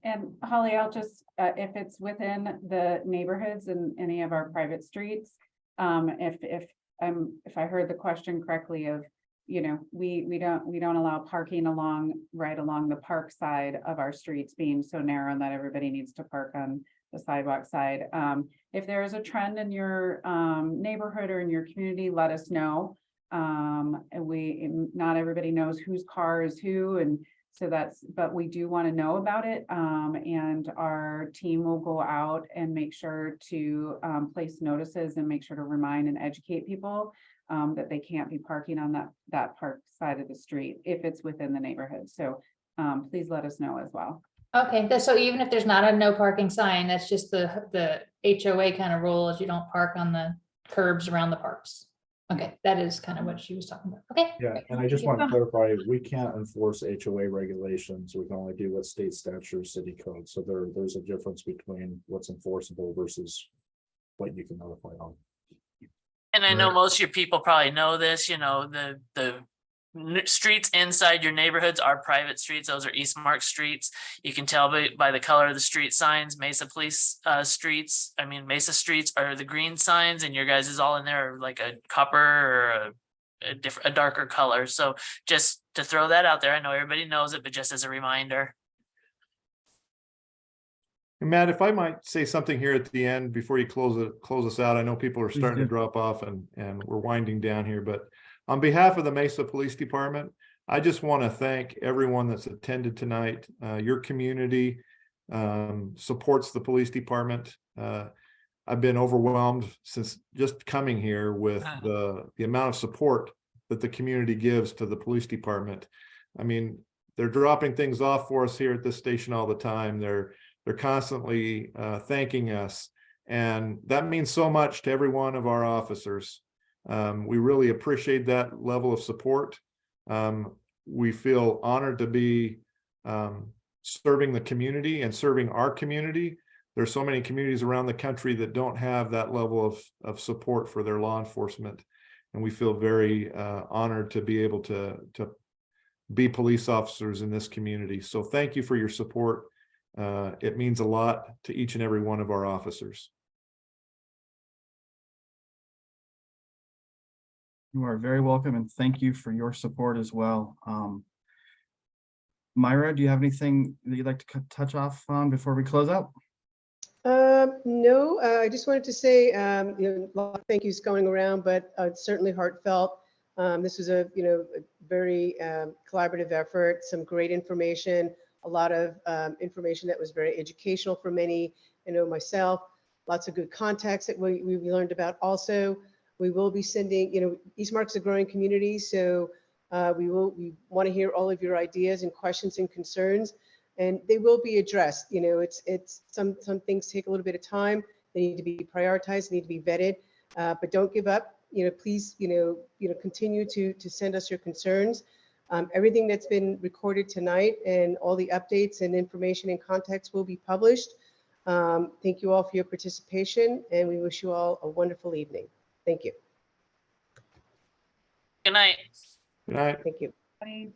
And Holly, I'll just, if it's within the neighborhoods and any of our private streets, if I heard the question correctly of, we don't allow parking right along the park side of our streets being so narrow that everybody needs to park on the sidewalk side. If there is a trend in your neighborhood or in your community, let us know. Not everybody knows whose car is who, and so but we do want to know about it. And our team will go out and make sure to place notices and make sure to remind and educate people that they can't be parking on that park side of the street if it's within the neighborhood. So please let us know as well. Okay, so even if there's not a no parking sign, that's just the HOA kind of rule is you don't park on the curbs around the parks. Okay, that is kind of what she was talking about. Okay. Yeah, great. and I just want to clarify, we can't enforce HOA regulations. We can only do what state statute or city code. So there's a difference between what's enforceable versus what you can notify on. And I know most of your people probably know this, the streets inside your neighborhoods are private streets. Those are Eastmark streets. You can tell by the color of the street signs. Mesa police streets. Mesa streets are the green signs, and your guys is all in there are like a copper or a darker color. So just to throw that out there, I know everybody knows it, but just as a reminder. And Matt, if I might say something here at the end before you close us out, I know people are Please starting to do. drop off and we're winding down here, but on behalf of the Mesa Police Department, I just want to thank everyone that's attended tonight. Your community supports the police department. I've been overwhelmed since just coming here with the amount of support that the community gives to the police department. I mean, they're dropping things off for us here at this station all the time. They're constantly thanking us, and that means so much to every one of our officers. We really appreciate that level of support. We feel honored to be serving the community and serving our community. There's so many communities around the country that don't have that level of support for their law enforcement. And we feel very honored to be able to be police officers in this community. So thank you for your support. It means a lot to each and every one of our officers. You are very welcome, and thank you for your support as well. Myra, do you have anything that you'd like to touch off on before we close out? No, I just wanted to say, a lot of thank yous going around, but certainly heartfelt. This was a very collaborative effort, some great information, a lot of information that was very educational for many. Myself, lots of good context that we learned about. Also, we will be sending, Eastmark's a growing community, so we want to hear all of your ideas and questions and concerns. And they will be addressed. It's some things take a little bit of time. They need to be prioritized, need to be vetted, but don't give up. Please, continue to send us your concerns. Everything that's been recorded tonight and all the updates and information and context will be published. Thank you all for your participation, and we wish you all a wonderful evening. Thank you. Good night. Good night. Thank you. Bye.